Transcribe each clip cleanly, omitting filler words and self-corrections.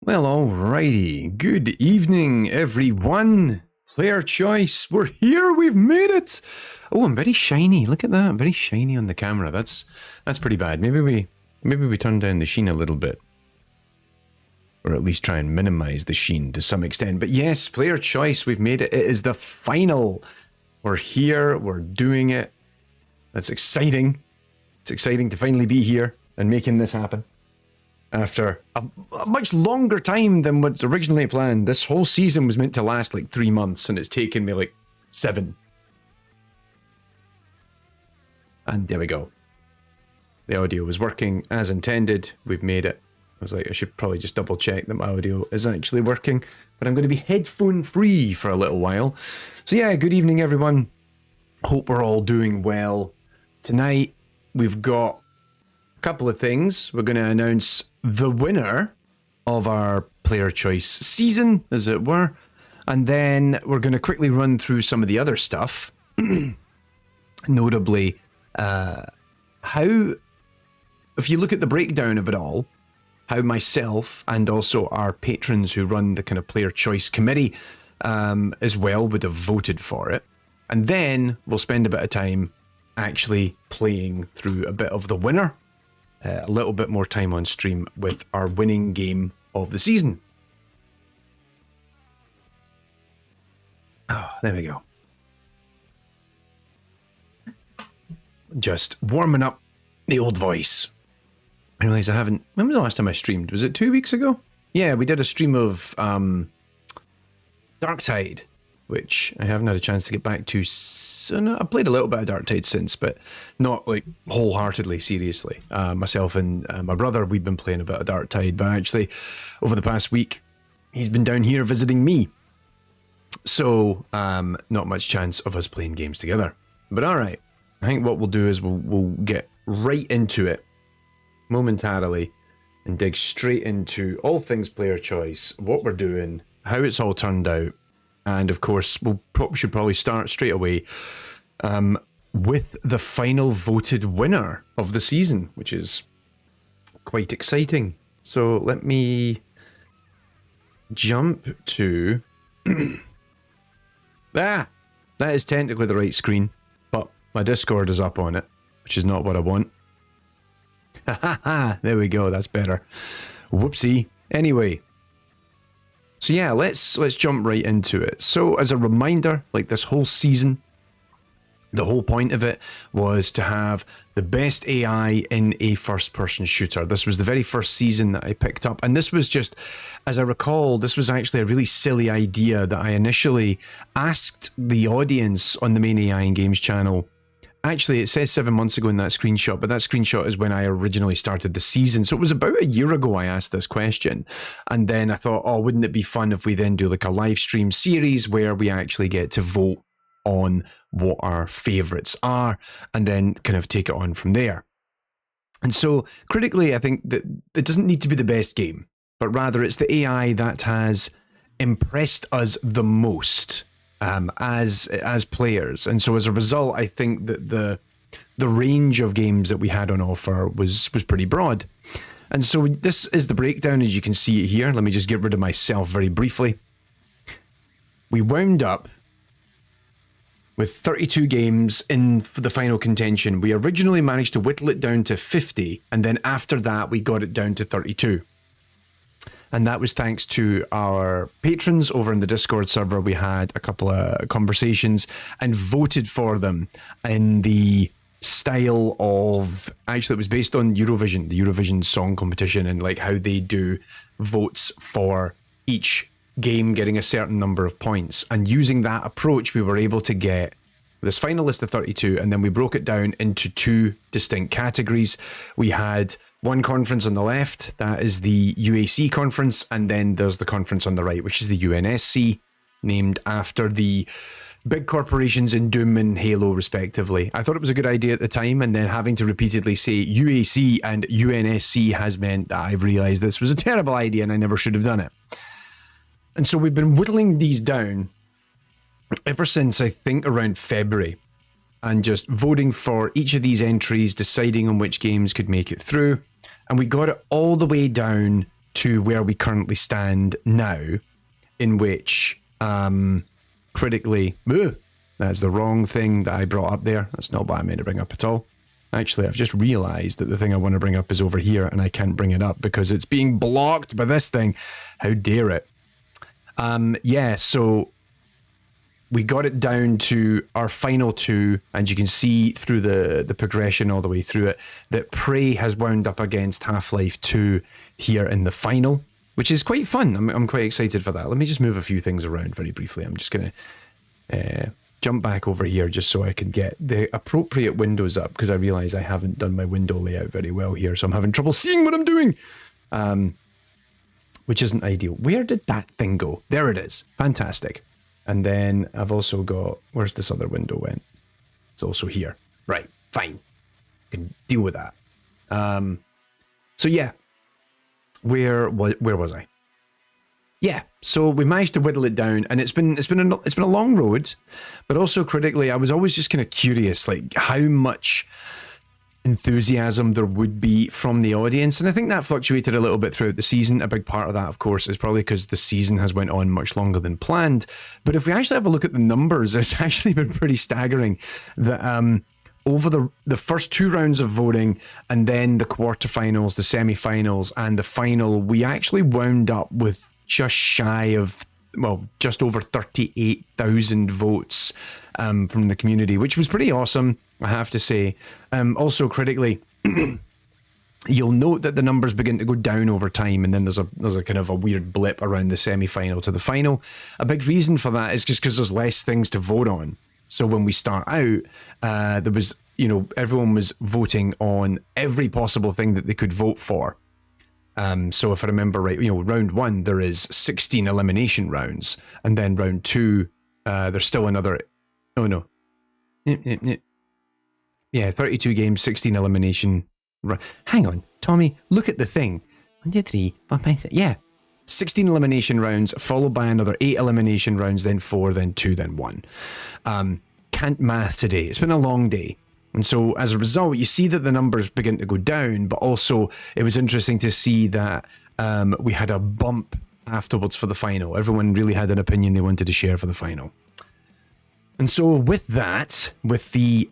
Well, alrighty. Good evening, everyone. Player choice. We're here. We've made it. Oh, I'm very shiny. Look at that. Very shiny on the camera. That's pretty bad. Maybe we turn down the sheen a little bit, or at least try and minimize the sheen to some extent. But yes, player choice. We've made it. It is the final. We're here. We're doing it. That's exciting. It's exciting to finally be here and making this happen. After a much longer time than what's originally planned. This whole season was meant to last like 3 months, and it's taken me like 7. And there we go. The audio was working as intended. We've made it. I was like, I should probably just double check that my audio is actually working. But I'm going to be headphone free for a little while. So yeah, good evening everyone. Hope we're all doing well. Tonight we've got a couple of things. We're going to announce the winner of our player choice season, as it were. And then we're going to quickly run through some of the other stuff. Notably, how, if you look at the breakdown of it all, how myself and also our patrons who run the kind of player choice committee as well would have voted for it. And then we'll spend a bit of time actually playing through a bit of the winner. A little bit more time on stream with our winning game of the season. Oh, there we go. Just warming up the old voice. I realize I haven't... When was the last time I streamed? Was it 2 weeks ago? Yeah, we did a stream of Darktide, which I haven't had a chance to get back to. So no, I played a little bit of Darktide since, but not like wholeheartedly, seriously. Myself and my brother, we've been playing a bit of Darktide, but actually over the past week, he's been down here visiting me. So not much chance of us playing games together. But all right, I think what we'll do is we'll get right into it momentarily and dig straight into all things player choice, what we're doing, how it's all turned out. And of course, we should probably start straight away with the final voted winner of the season, which is quite exciting. So let me jump to... that is technically the right screen, but my Discord is up on it, which is not what I want. There we go, that's better. Whoopsie. Anyway. So yeah, let's jump right into it. So as a reminder, like this whole season, the whole point of it was to have the best AI in a first-person shooter. This was the very first season that I picked up, and this was just, as I recall, this was actually a really silly idea that I initially asked the audience on the main AI in Games channel. Actually, it says 7 months ago in that screenshot, but that screenshot is when I originally started the season. So it was about a year ago I asked this question. And then I thought, oh, wouldn't it be fun if we then do like a live stream series where we actually get to vote on what our favorites are and then kind of take it on from there. And so critically, I think that it doesn't need to be the best game, but rather it's the AI that has impressed us the most. As players, and so as a result, I think that the range of games that we had on offer was pretty broad. And so this is the breakdown as you can see it here. Let me just get rid of myself very briefly. We wound up with 32 games in the final contention. We originally managed to whittle it down to 50, and then after that we got it down to 32. And that was thanks to our patrons over in the Discord server. We had a couple of conversations and voted for them in the style of... Actually, it was based on Eurovision, the Eurovision Song Competition, and like how they do votes for each game getting a certain number of points. And using that approach, we were able to get this final list of 32, and then we broke it down into 2 distinct categories. We had... one conference on the left, that is the UAC conference, and then there's the conference on the right, which is the UNSC, named after the big corporations in Doom and Halo, respectively. I thought it was a good idea at the time, and then having to repeatedly say UAC and UNSC has meant that I've realized this was a terrible idea and I never should have done it. And so we've been whittling these down ever since, I think, around February. And just voting for each of these entries, deciding on which games could make it through. And we got it all the way down to where we currently stand now, in which critically, that's the wrong thing that I brought up there. That's not what I meant to bring up at all. Actually, I've just realized that the thing I want to bring up is over here, and I can't bring it up because it's being blocked by this thing. How dare it? Yeah, so we got it down to our final two, and you can see through the progression all the way through it that Prey has wound up against Half-Life 2 here in the final, which is quite fun. I'm quite excited for that. Let me just move a few things around very briefly. I'm just going to jump back over here just so I can get the appropriate windows up, because I realize I haven't done my window layout very well here, so I'm having trouble seeing what I'm doing, which isn't ideal. Where did that thing go? There it is. Fantastic. And then I've also got, where's this other window went? It's also here. Right, fine. I can deal with that. So yeah, where was I? Yeah, so we managed to whittle it down, and it's been a long road, but also critically, I was always just kind of curious, like how much enthusiasm there would be from the audience, and I think that fluctuated a little bit throughout the season. A big part of that, of course, is probably because the season has went on much longer than planned. But if we actually have a look at the numbers, it's actually been pretty staggering that over the first two rounds of voting, and then the quarterfinals, the semi-finals, and the final, we actually wound up with just shy of, well, just over 38,000 votes from the community, which was pretty awesome, I have to say. Also, critically, you'll note that the numbers begin to go down over time, and then there's a kind of a weird blip around the semi-final to the final. A big reason for that is just because there's less things to vote on. So when we start out, there was, everyone was voting on every possible thing that they could vote for. So if I remember right, round one, there is 16 elimination rounds. And then round two, there's still another, yeah, 32 games, 16 elimination. Hang on, Tommy, look at the thing. 1, 2, 3, 4, 5, 6. Yeah, 16 elimination rounds, followed by another 8 elimination rounds, then 4, then 2, then 1. Can't math today. It's been a long day. And so as a result, you see that the numbers begin to go down, but also it was interesting to see that we had a bump afterwards for the final. Everyone really had an opinion they wanted to share for the final. And so with that, with the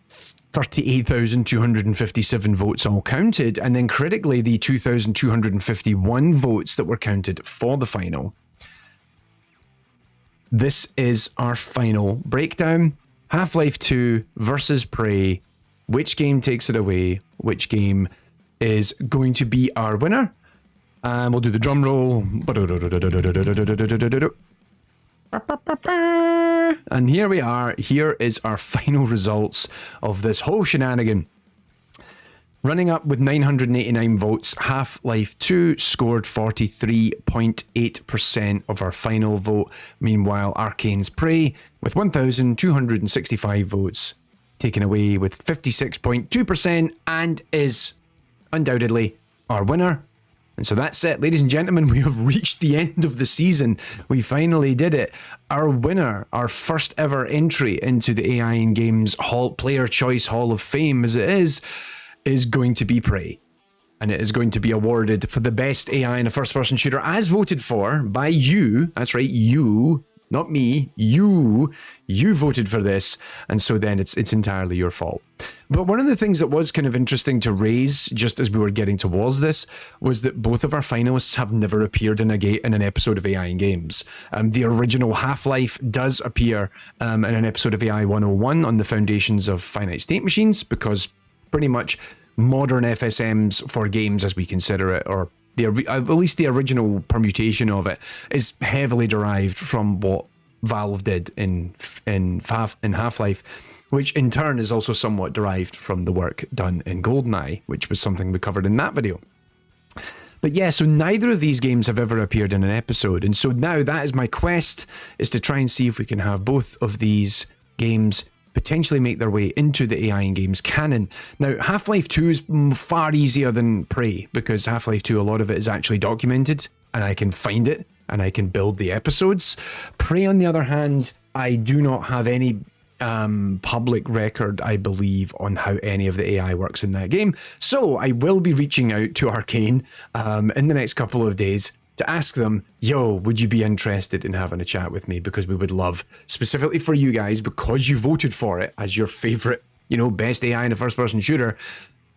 38,257 votes all counted, and then critically the 2,251 votes that were counted for the final, this is our final breakdown. Half-Life 2 versus Prey. Which game takes it away? Which game is going to be our winner? And we'll do the drum roll. And here we are. Here is our final results of this whole shenanigan. Running up with 989 votes, Half-Life 2 scored 43.8% of our final vote. Meanwhile, Arcane's Prey, with 1,265 votes, taken away with 56.2% and is undoubtedly our winner. And so that's it, ladies and gentlemen, we have reached the end of the season. We finally did it. Our winner, our first ever entry into the AI in Games Player Choice Hall of Fame, as it is going to be Prey. And it is going to be awarded for the best AI in a first-person shooter, as voted for by you. That's right, you. Not me, you voted for this, and so then it's entirely your fault. But one of the things that was kind of interesting to raise just as we were getting towards this was that both of our finalists have never appeared in an episode of AI in Games. The original Half-Life does appear in an episode of AI 101 on the foundations of finite state machines, because pretty much modern FSMs for games as we consider it, or at least the original permutation of it, is heavily derived from what Valve did in Half-Life, which in turn is also somewhat derived from the work done in GoldenEye, which was something we covered in that video. But yeah, so neither of these games have ever appeared in an episode, and so now that is my quest, is to try and see if we can have both of these games potentially make their way into the AI in Games canon. Now, Half-Life 2 is far easier than Prey, because Half-Life 2, a lot of it is actually documented, and I can find it, and I can build the episodes. Prey, on the other hand, I do not have any public record, I believe, on how any of the AI works in that game. So I will be reaching out to Arcane in the next couple of days to ask them, yo, would you be interested in having a chat with me? Because we would love, specifically for you guys, because you voted for it as your favorite, best AI in a first-person shooter,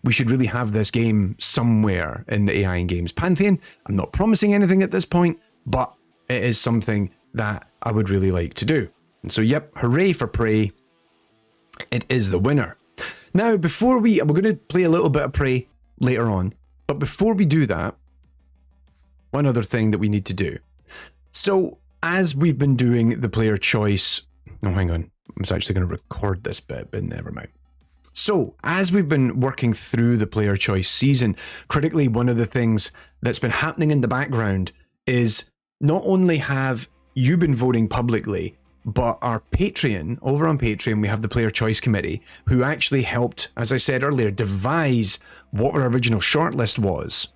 we should really have this game somewhere in the AI and games pantheon. I'm not promising anything at this point, but it is something that I would really like to do. And so, yep, hooray for Prey. It is the winner. Now, before we're going to play a little bit of Prey later on, but before we do that, one other thing that we need to do. So, as we've been doing the player choice, no, hang on, I was actually going to record this bit, but never mind. So, as we've been working through the player choice season, critically, one of the things that's been happening in the background is not only have you been voting publicly, but our Patreon, over on Patreon, we have the Player Choice Committee, who actually helped, as I said earlier, devise what our original shortlist was.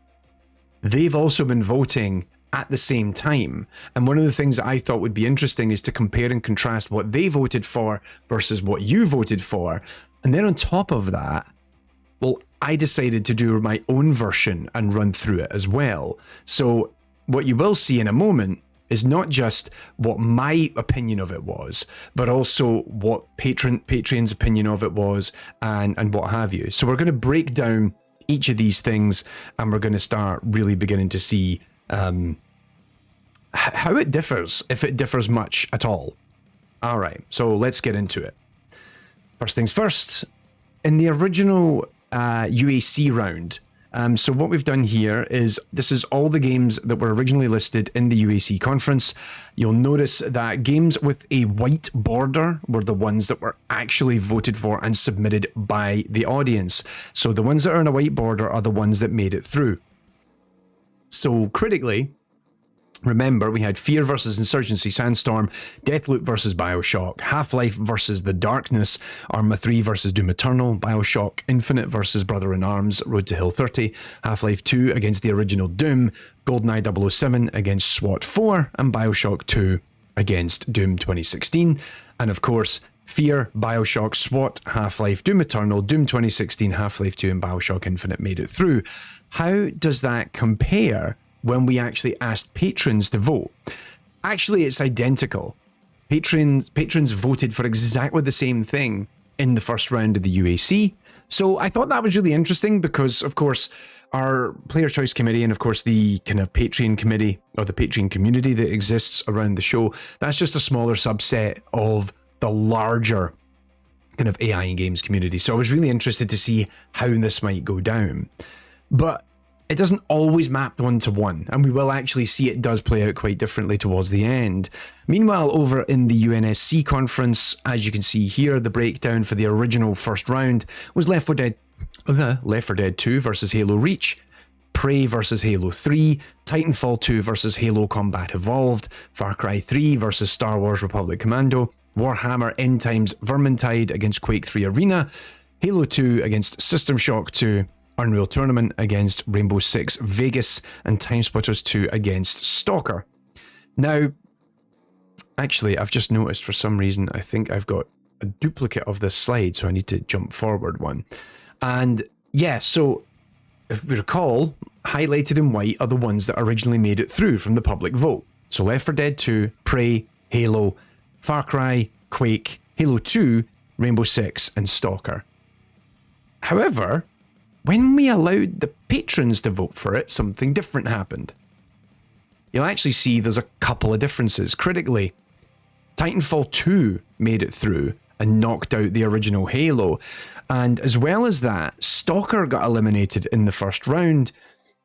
They've also been voting at the same time. And one of the things that I thought would be interesting is to compare and contrast what they voted for versus what you voted for. And then on top of that, well, I decided to do my own version and run through it as well. So what you will see in a moment is not just what my opinion of it was, but also what Patreon's opinion of it was, and what have you. So we're going to break down each of these things, and we're going to start really beginning to see how it differs, if it differs much at all. All right, so let's get into it. First things first, in the original UAC round, so what we've done here is, this is all the games that were originally listed in the UAC conference. You'll notice that games with a white border were the ones that were actually voted for and submitted by the audience. So the ones that are on a white border are the ones that made it through. So critically, remember, we had Fear versus Insurgency Sandstorm, Deathloop versus Bioshock, Half-Life versus The Darkness, Arma 3 versus Doom Eternal, Bioshock Infinite versus Brother-in-Arms, Road to Hill 30, Half-Life 2 against the original Doom, GoldenEye 007 against SWAT 4, and Bioshock 2 against Doom 2016. And of course, Fear, Bioshock, SWAT, Half-Life, Doom Eternal, Doom 2016, Half-Life 2, and Bioshock Infinite made it through. How does that compare when we actually asked patrons to vote? Actually, it's identical. Patrons voted for exactly the same thing in the first round of the UAC. So I thought that was really interesting because, of course, our Player Choice Committee and, of course, the kind of Patreon committee or the Patreon community that exists around the show, that's just a smaller subset of the larger kind of AI and games community. So I was really interested to see how this might go down. But it doesn't always map one-to-one, and we will actually see it does play out quite differently towards the end. Meanwhile, over in the UNSC conference, as you can see here, the breakdown for the original first round was Left 4 Dead 2 versus Halo Reach, Prey versus Halo 3, Titanfall 2 versus Halo Combat Evolved, Far Cry 3 versus Star Wars Republic Commando, Warhammer End Times Vermintide against Quake 3 Arena, Halo 2 against System Shock 2, Unreal Tournament against Rainbow Six Vegas, and Timesplitters 2 against Stalker. Now, actually, I've just noticed for some reason, I think I've got a duplicate of this slide, so I need to jump forward one. And yeah, so if we recall, highlighted in white are the ones that originally made it through from the public vote. So Left 4 Dead 2, Prey, Halo, Far Cry, Quake, Halo 2, Rainbow Six, and Stalker. However, when we allowed the patrons to vote for it, something different happened. You'll actually see there's a couple of differences. Critically, Titanfall 2 made it through and knocked out the original Halo. And as well as that, Stalker got eliminated in the first round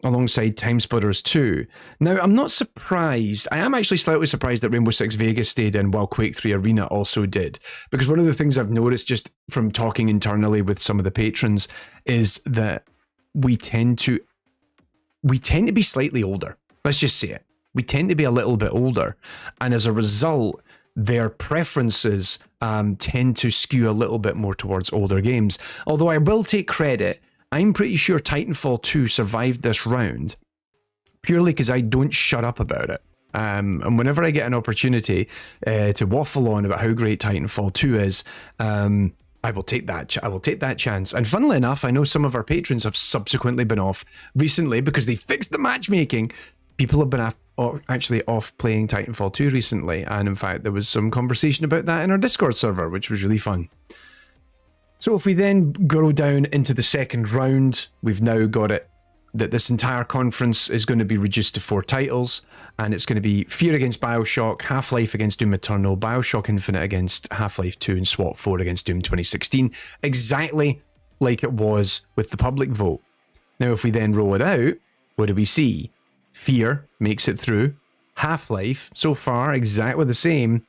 alongside Timesplitters 2. Now, I'm not surprised. I am actually slightly surprised that Rainbow Six Vegas stayed in while Quake 3 Arena also did. Because one of the things I've noticed just from talking internally with some of the patrons is that we tend to be slightly older. Let's just say it. We tend to be a little bit older. And as a result, their preferences tend to skew a little bit more towards older games. Although I will take credit, I'm pretty sure Titanfall 2 survived this round purely because I don't shut up about it. And whenever I get an opportunity to waffle on about how great Titanfall 2 is, I will take that chance. And funnily enough, I know some of our patrons have subsequently been off recently because they fixed the matchmaking. People have been actually off playing Titanfall 2 recently, and in fact there was some conversation about that in our Discord server, which was really fun. So if we then go down into the second round, we've now got it that this entire conference is going to be reduced to 4 titles, and it's going to be Fear against Bioshock, Half-Life against Doom Eternal, Bioshock Infinite against Half-Life 2, and SWAT 4 against Doom 2016, exactly like it was with the public vote. Now if we then roll it out, what do we see? Fear makes it through, Half-Life, so far exactly the same,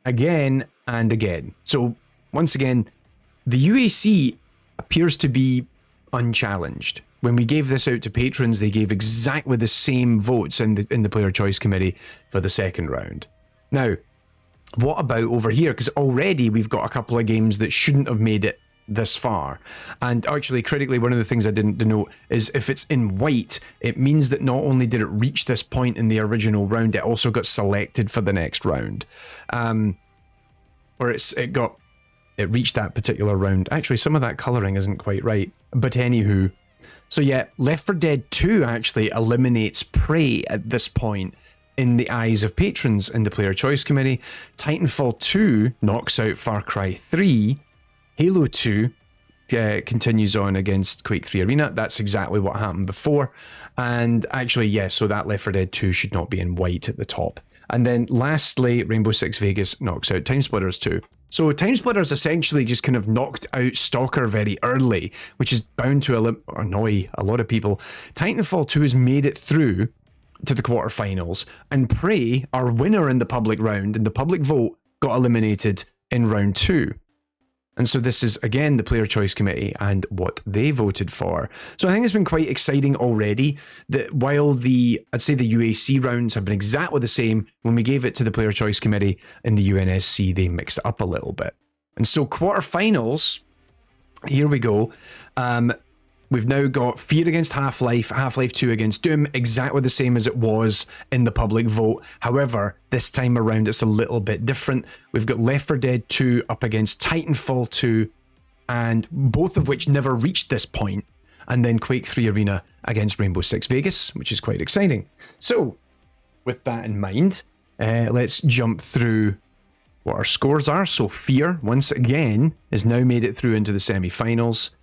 again and again. So once again, the UAC appears to be unchallenged. When we gave this out to patrons, they gave exactly the same votes in the Player Choice Committee for the second round. Now, what about over here? Because already we've got a couple of games that shouldn't have made it this far. And actually, critically, one of the things I didn't denote is if it's in white, it means that not only did it reach this point in the original round, it also got selected for the next round. Or it reached that particular round. Actually, some of that colouring isn't quite right. But anywho, so yeah, Left 4 Dead 2 actually eliminates Prey at this point in the eyes of patrons in the Player Choice Committee. Titanfall 2 knocks out Far Cry 3. Halo 2 continues on against Quake 3 Arena. That's exactly what happened before. And actually, yeah, so that Left 4 Dead 2 should not be in white at the top. And then lastly, Rainbow Six Vegas knocks out Timesplitters 2. So Timesplitters essentially just kind of knocked out Stalker very early, which is bound to annoy a lot of people. Titanfall 2 has made it through to the quarterfinals, and Prey, our winner in the public round, in the public vote, got eliminated in round 2. And so this is, again, the Player Choice Committee and what they voted for. So I think it's been quite exciting already that while I'd say the UAC rounds have been exactly the same, when we gave it to the Player Choice Committee in the UNSC, they mixed it up a little bit. And so quarterfinals, here we go. We've now got Fear against Half-Life, Half-Life 2 against Doom, exactly the same as it was in the public vote. However, this time around it's a little bit different. We've got Left 4 Dead 2 up against Titanfall 2, and both of which never reached this point. And then Quake 3 Arena against Rainbow Six Vegas, which is quite exciting. So, with that in mind, let's jump through what our scores are. So Fear, once again, has now made it through into the semi-finals.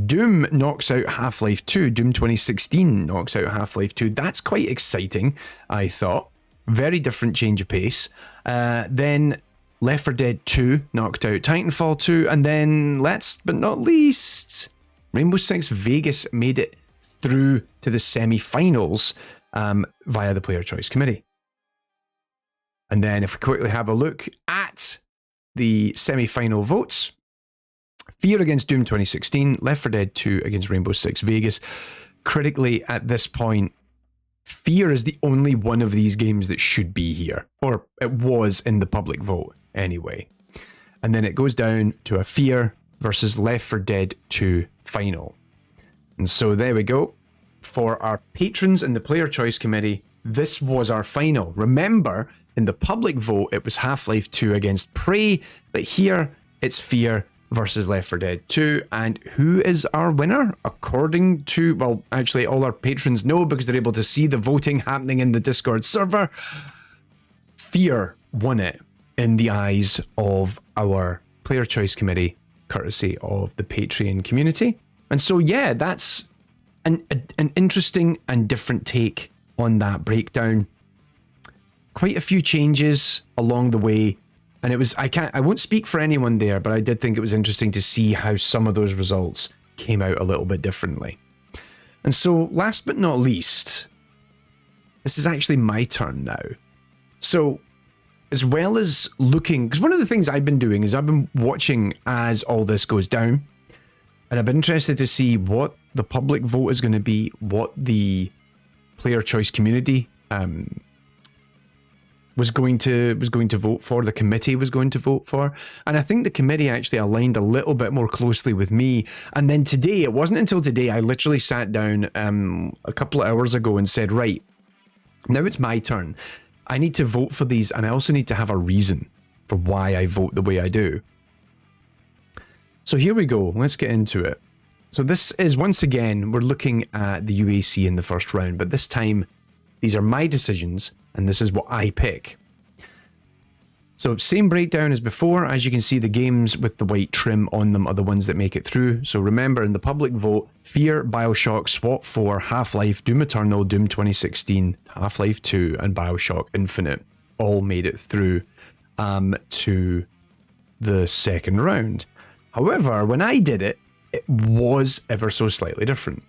Doom knocks out Half-Life 2. Doom 2016 knocks out Half-Life 2. That's quite exciting, I thought. Very different change of pace. Then Left 4 Dead 2 knocked out Titanfall 2. And then, last but not least, Rainbow Six Vegas made it through to the semi-finals via the Player Choice Committee. And then if we quickly have a look at the semi-final votes, Fear against Doom 2016, Left 4 Dead 2 against Rainbow Six Vegas. Critically, at this point, Fear is the only one of these games that should be here, or it was in the public vote anyway. And then it goes down to a Fear versus Left 4 Dead 2 final. And so there we go. For our patrons in the Player Choice Committee, this was our final. Remember, in the public vote, it was Half-Life 2 against Prey, but here it's Fear versus Left 4 Dead 2. And who is our winner? According to, well, actually all our patrons know because they're able to see the voting happening in the Discord server. Fear won it in the eyes of our Player Choice Committee, courtesy of the Patreon community. And so, yeah, that's an interesting and different take on that breakdown. Quite a few changes along the way. And it was, I won't speak for anyone there, but I did think it was interesting to see how some of those results came out a little bit differently. And so, last but not least, this is actually my turn now. So, as well as looking, because one of the things I've been doing is I've been watching as all this goes down, and I've been interested to see what the public vote is going to be, what the Player Choice Community was going to vote for, the committee was going to vote for. And I think the committee actually aligned a little bit more closely with me. And then today, it wasn't until today, I literally sat down a couple of hours ago and said, right, now it's my turn. I need to vote for these, and I also need to have a reason for why I vote the way I do. So here we go, let's get into it. So this is, once again, we're looking at the UAC in the first round, but this time These are my decisions, and this is what I pick. So same breakdown as before. As you can see, the games with the white trim on them are the ones that make it through. So remember, in the public vote, Fear, BioShock, SWAT 4, Half-Life, Doom Eternal, Doom 2016, Half-Life 2, and BioShock Infinite all made it through to the second round. However, when I did it, it was ever so slightly different.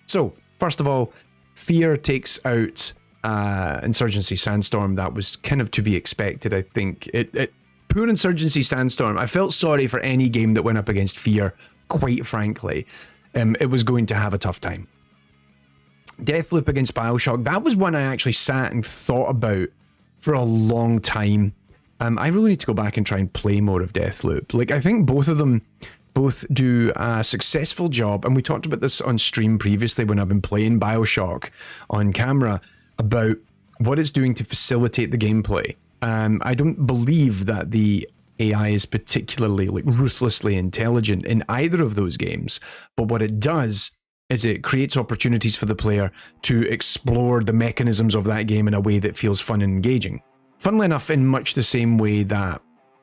So, first of all, Fear takes out Insurgency Sandstorm. That was kind of to be expected, I think. Poor Insurgency Sandstorm. I felt sorry for any game that went up against Fear, quite frankly. It was going to have a tough time. Deathloop against BioShock. That was one I actually sat and thought about for a long time. I really need to go back and try and play more of Deathloop. Like, I think both of them do a successful job, and we talked about this on stream previously when I've been playing BioShock on camera, about what it's doing to facilitate the gameplay. I don't believe that the AI is particularly ruthlessly intelligent in either of those games, but what it does is it creates opportunities for the player to explore the mechanisms of that game in a way that feels fun and engaging. Funnily enough, in much the same way that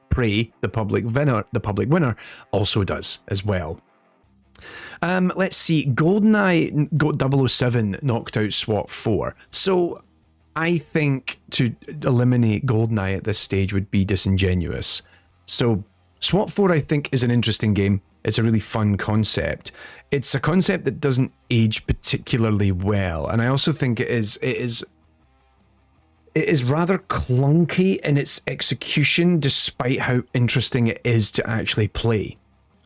Prey, the public winner, also does as well. Let's see, GoldenEye 007 knocked out SWAT 4. So I think to eliminate GoldenEye at this stage would be disingenuous. So SWAT 4, I think, is an interesting game. It's a really fun concept. It's a concept that doesn't age particularly well, and I also think it is rather clunky in its execution, despite how interesting it is to actually play.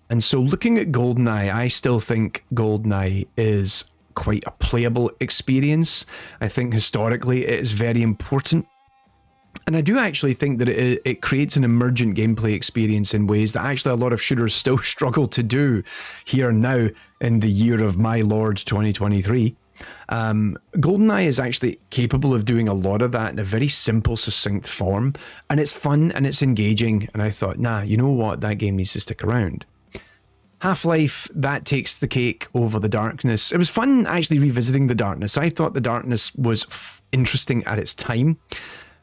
And so looking at GoldenEye, I still think GoldenEye is quite a playable experience. I think historically it is very important. And I do actually think that it creates an emergent gameplay experience in ways that actually a lot of shooters still struggle to do here now in the year of my Lord 2023. GoldenEye is actually capable of doing a lot of that in a very simple, succinct form, and it's fun and it's engaging, and I thought, nah, you know what, that game needs to stick around. Half-Life, that takes the cake over the Darkness. It was fun actually revisiting the Darkness. I thought the Darkness was interesting at its time,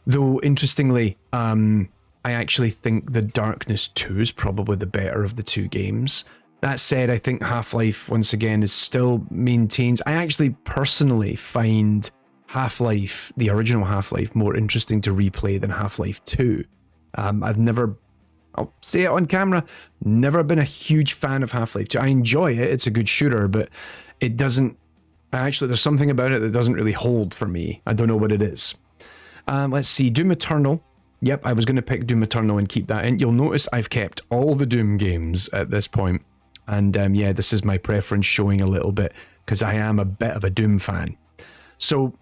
though interestingly, I actually think the Darkness 2 is probably the better of the two games. That said, I think Half-Life, once again, is still maintains... I actually personally find Half-Life, the original Half-Life, more interesting to replay than Half-Life 2. I've never... I'll say it on camera, never been a huge fan of Half-Life 2. I enjoy it, it's a good shooter, but it doesn't... Actually, there's something about it that doesn't really hold for me. I don't know what it is. Let's see, Doom Eternal. Yep, I was going to pick Doom Eternal and keep that in. You'll notice I've kept all the Doom games at this point. And yeah, this is my preference showing a little bit, because I am a bit of a Doom fan. So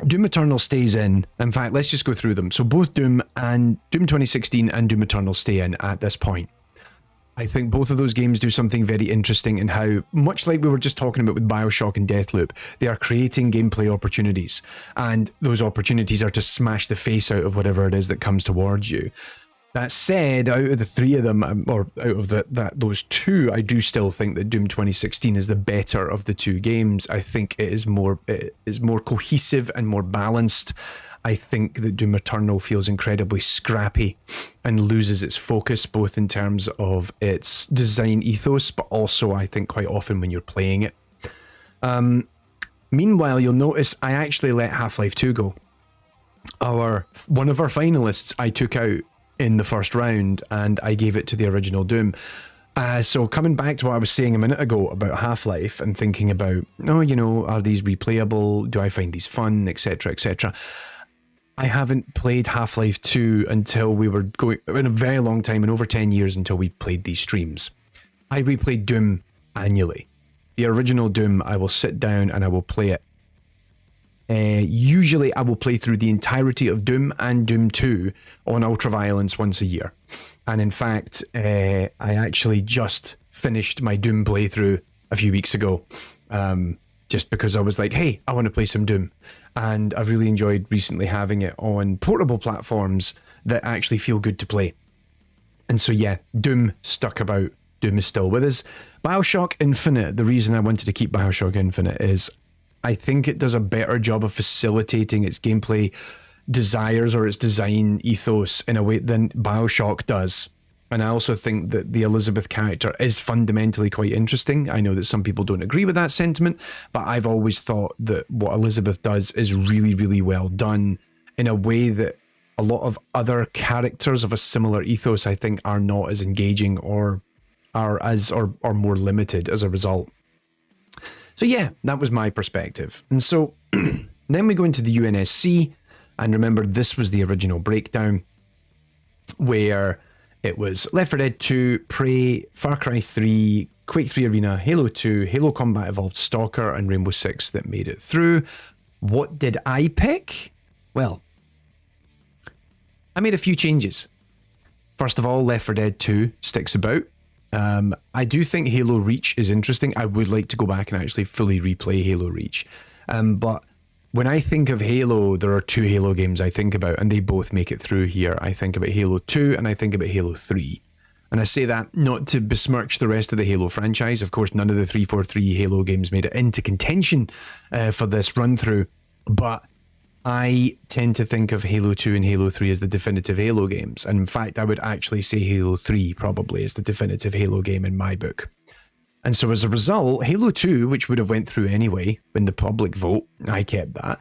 Doom Eternal stays in. In fact, let's just go through them. So both Doom 2016 and Doom Eternal stay in at this point. I think both of those games do something very interesting in how, much like we were just talking about with BioShock and Deathloop, they are creating gameplay opportunities. And those opportunities are to smash the face out of whatever it is that comes towards you. That said, out of the three of them, or out of those two, I do still think that Doom 2016 is the better of the two games. I think it is more cohesive and more balanced. I think that Doom Eternal feels incredibly scrappy and loses its focus, both in terms of its design ethos, but also I think quite often when you're playing it. Meanwhile, you'll notice I actually let Half-Life 2 go. One of our finalists I took out in the first round, and I gave it to the original Doom. So coming back to what I was saying a minute ago about Half-Life and thinking about, are these replayable? Do I find these fun, etc., etc.? I haven't played Half-Life 2 until we were going, in a very long time, in over 10 years until we played these streams. I replayed Doom annually. The original Doom, I will sit down and I will play it. Usually I will play through the entirety of Doom and Doom 2 on Ultraviolence once a year. And in fact, I actually just finished my Doom playthrough a few weeks ago. Just because I was like, hey, I want to play some Doom. And I've really enjoyed recently having it on portable platforms that actually feel good to play. And so yeah, Doom stuck about. Doom is still with us. BioShock Infinite, the reason I wanted to keep BioShock Infinite is I think it does a better job of facilitating its gameplay desires or its design ethos in a way than BioShock does. And I also think that the Elizabeth character is fundamentally quite interesting. I know that some people don't agree with that sentiment, but I've always thought that what Elizabeth does is really, really well done in a way that a lot of other characters of a similar ethos, I think, are not as engaging or are more limited as a result. So yeah, that was my perspective. And so then we go into the UNSC, and remember, this was the original breakdown where it was Left 4 Dead 2, Prey, Far Cry 3, Quake 3 Arena, Halo 2, Halo Combat Evolved Stalker, and Rainbow Six that made it through. What did I pick? Well, I made a few changes. First of all, Left 4 Dead 2 sticks about. I do think Halo Reach is interesting. I would like to go back and actually fully replay Halo Reach. But when I think of Halo, there are two Halo games I think about, and they both make it through here. I think about Halo 2 and I think about Halo 3. And I say that not to besmirch the rest of the Halo franchise. Of course, none of the 343 Halo games made it into contention for this run through. But I tend to think of Halo 2 and Halo 3 as the definitive Halo games. And in fact, I would actually say Halo 3 probably is the definitive Halo game in my book. And so as a result, Halo 2, which would have went through anyway in the public vote, I kept that.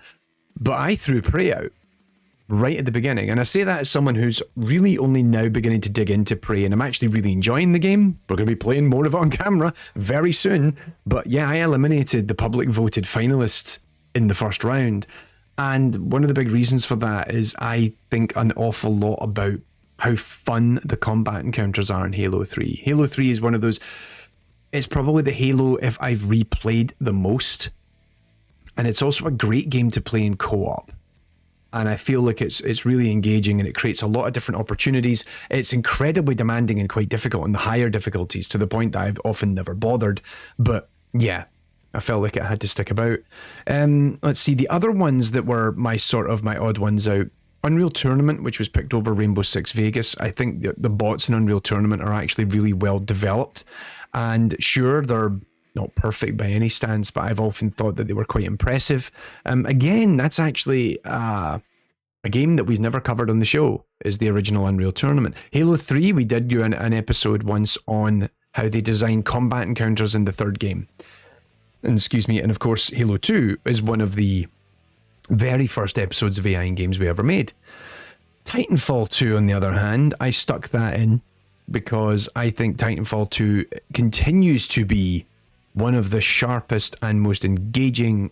But I threw Prey out right at the beginning. And I say that as someone who's really only now beginning to dig into Prey, and I'm actually really enjoying the game. We're going to be playing more of it on camera very soon. But yeah, I eliminated the public voted finalists in the first round. And one of the big reasons for that is I think an awful lot about how fun the combat encounters are in Halo 3. Halo 3 is one of those, it's probably the Halo if I've replayed the most. And it's also a great game to play in co-op. And I feel like it's really engaging, and it creates a lot of different opportunities. It's incredibly demanding and quite difficult in the higher difficulties, to the point that I've often never bothered. But yeah, I felt like it had to stick about. Let's see, the other ones that were my odd ones out. Unreal Tournament, which was picked over Rainbow Six Vegas. I think the bots in Unreal Tournament are actually really well developed. And sure, they're not perfect by any stance, but I've often thought that they were quite impressive. Again, that's actually a game that we've never covered on the show, is the original Unreal Tournament. Halo 3, we did do an episode once on how they designed combat encounters in the third game. And of course, Halo 2 is one of the very first episodes of AI in games we ever made. Titanfall 2, on the other hand, I stuck that in because I think Titanfall 2 continues to be one of the sharpest and most engaging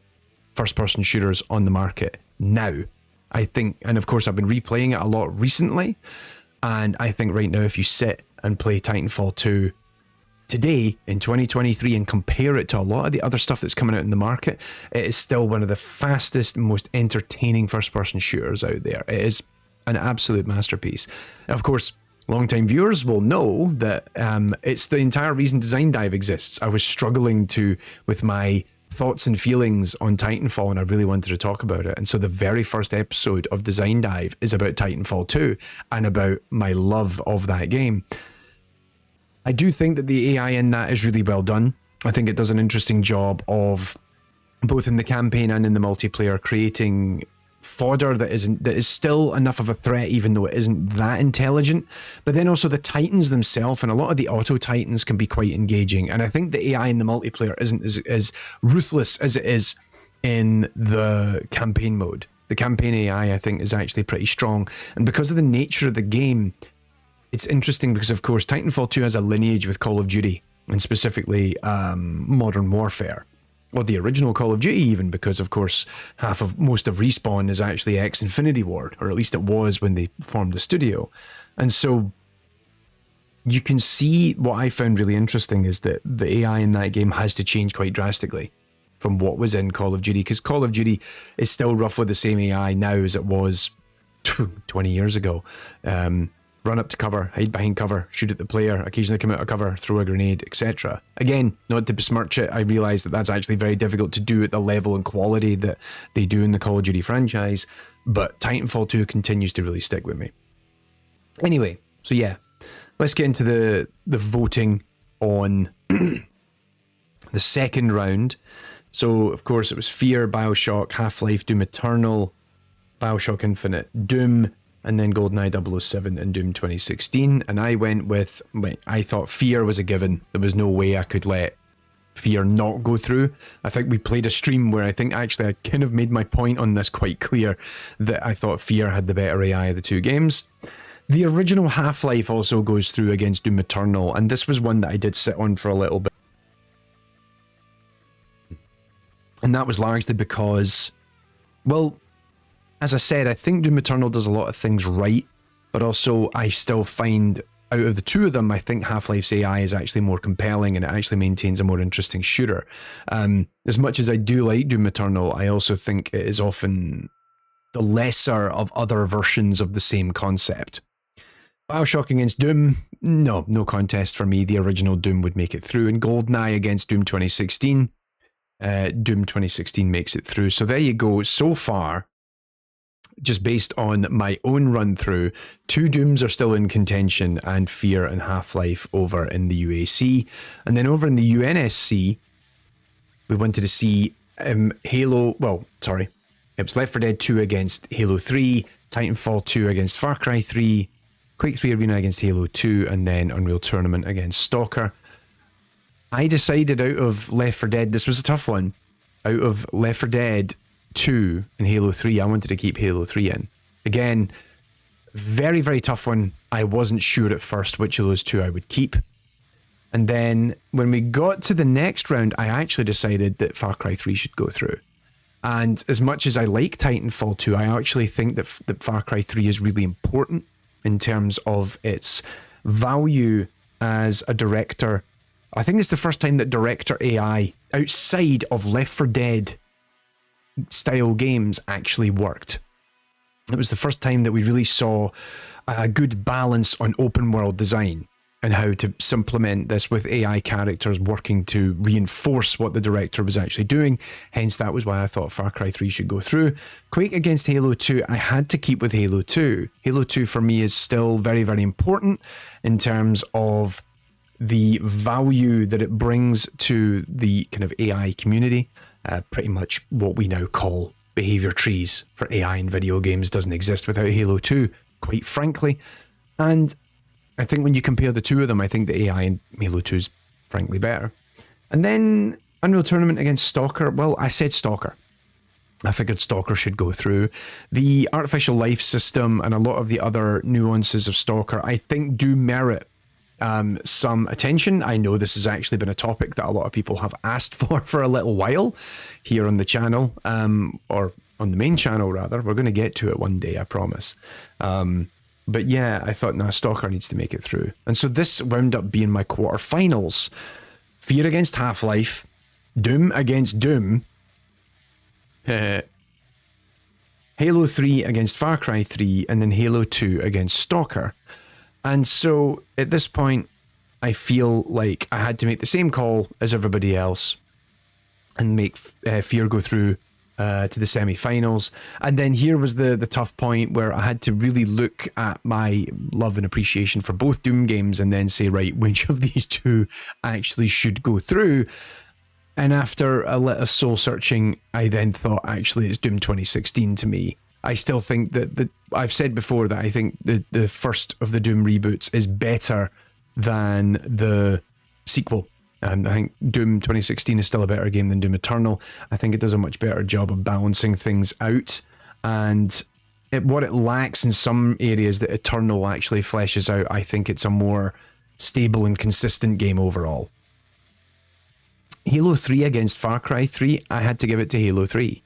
first-person shooters on the market now. I think, and of course I've been replaying it a lot recently, and I think right now if you sit and play Titanfall 2 today in 2023 and compare it to a lot of the other stuff that's coming out in the market, it is still one of the fastest, most entertaining first-person shooters out there. It is an absolute masterpiece. Of course, long-time viewers will know that it's the entire reason Design Dive exists. I was struggling with my thoughts and feelings on Titanfall, and I really wanted to talk about it. And so the very first episode of Design Dive is about Titanfall 2 and about my love of that game. I do think that the AI in that is really well done. I think it does an interesting job of, both in the campaign and in the multiplayer, creating fodder that is still enough of a threat, even though it isn't that intelligent. But then also the Titans themselves, and a lot of the auto Titans can be quite engaging. And I think the AI in the multiplayer isn't as ruthless as it is in the campaign mode. The campaign AI, I think, is actually pretty strong. And because of the nature of the game, it's interesting because, of course, Titanfall 2 has a lineage with Call of Duty, and specifically Modern Warfare. Or the original Call of Duty even, because of course most of Respawn is actually ex-Infinity Ward, or at least it was when they formed the studio. And so you can see, what I found really interesting is that the AI in that game has to change quite drastically from what was in Call of Duty, because Call of Duty is still roughly the same AI now as it was 20 years ago. Run up to cover, hide behind cover, shoot at the player, occasionally come out of cover, throw a grenade, etc. Again, not to besmirch it, I realise that that's actually very difficult to do at the level and quality that they do in the Call of Duty franchise, but Titanfall 2 continues to really stick with me. Anyway, so yeah, let's get into the voting on the second round. So, of course, it was Fear, Bioshock, Half-Life, Doom Eternal, Bioshock Infinite, Doom, and then GoldenEye 007 and Doom 2016. And I went with, I thought Fear was a given. There was no way I could let Fear not go through. I think we played a stream where I think actually I kind of made my point on this quite clear, that I thought Fear had the better AI of the two games. The original Half-Life also goes through against Doom Eternal, and this was one that I did sit on for a little bit. And that was largely because, well, as I said, I think Doom Eternal does a lot of things right, but also I still find, out of the two of them, I think Half-Life's AI is actually more compelling and it actually maintains a more interesting shooter. As much as I do like Doom Eternal, I also think it is often the lesser of other versions of the same concept. Bioshock against Doom, no contest for me. The original Doom would make it through. And GoldenEye against Doom 2016, Doom 2016 makes it through. So there you go. So far, just based on my own run through, two Dooms are still in contention, and Fear and Half-Life over in the UAC. And then over in the UNSC, we wanted to see Halo, well, sorry, it was Left 4 Dead 2 against Halo 3, Titanfall 2 against Far Cry 3, Quake 3 Arena against Halo 2, and then Unreal Tournament against Stalker. I decided out of Left 4 Dead, this was a tough one, out of Left 4 Dead 2 and Halo 3, I wanted to keep Halo 3 in. Again, very, very tough one. I wasn't sure at first which of those two I would keep. And then when we got to the next round, I actually decided that Far Cry 3 should go through. And as much as I like Titanfall 2, I actually think that Far Cry 3 is really important in terms of its value as a director. I think it's the first time that director AI outside of Left 4 Dead style games actually worked. It was the first time that we really saw a good balance on open world design and how to supplement this with AI characters working to reinforce what the director was actually doing. Hence, that was why I thought Far Cry 3 should go through. Quake against Halo 2, I had to keep with Halo 2. Halo 2 for me is still very, very important in terms of the value that it brings to the kind of AI community. Pretty much what we now call behavior trees for AI in video games doesn't exist without Halo 2, quite frankly. And I think when you compare the two of them, I think the AI in Halo 2 is frankly better. And then Unreal Tournament against Stalker. Well, I said Stalker. I figured Stalker should go through. The artificial life system and a lot of the other nuances of Stalker, I think, do merit some attention. I know this has actually been a topic that a lot of people have asked for a little while here on the channel, or on the main channel rather. We're going to get to it one day, I promise. But yeah, I thought, nah, Stalker needs to make it through. And so this wound up being my quarterfinals. Fear against Half-Life, Doom against Doom, Halo 3 against Far Cry 3, and then Halo 2 against Stalker. And so at this point, I feel like I had to make the same call as everybody else and make Fear go through to the semi-finals. And then here was the tough point where I had to really look at my love and appreciation for both Doom games and then say, right, which of these two actually should go through? And after a little soul searching, I then thought, actually, it's Doom 2016 to me. I still think that I've said before that I think the first of the Doom reboots is better than the sequel. And I think Doom 2016 is still a better game than Doom Eternal. I think it does a much better job of balancing things out. And what it lacks in some areas that Eternal actually fleshes out, I think it's a more stable and consistent game overall. Halo 3 against Far Cry 3, I had to give it to Halo 3.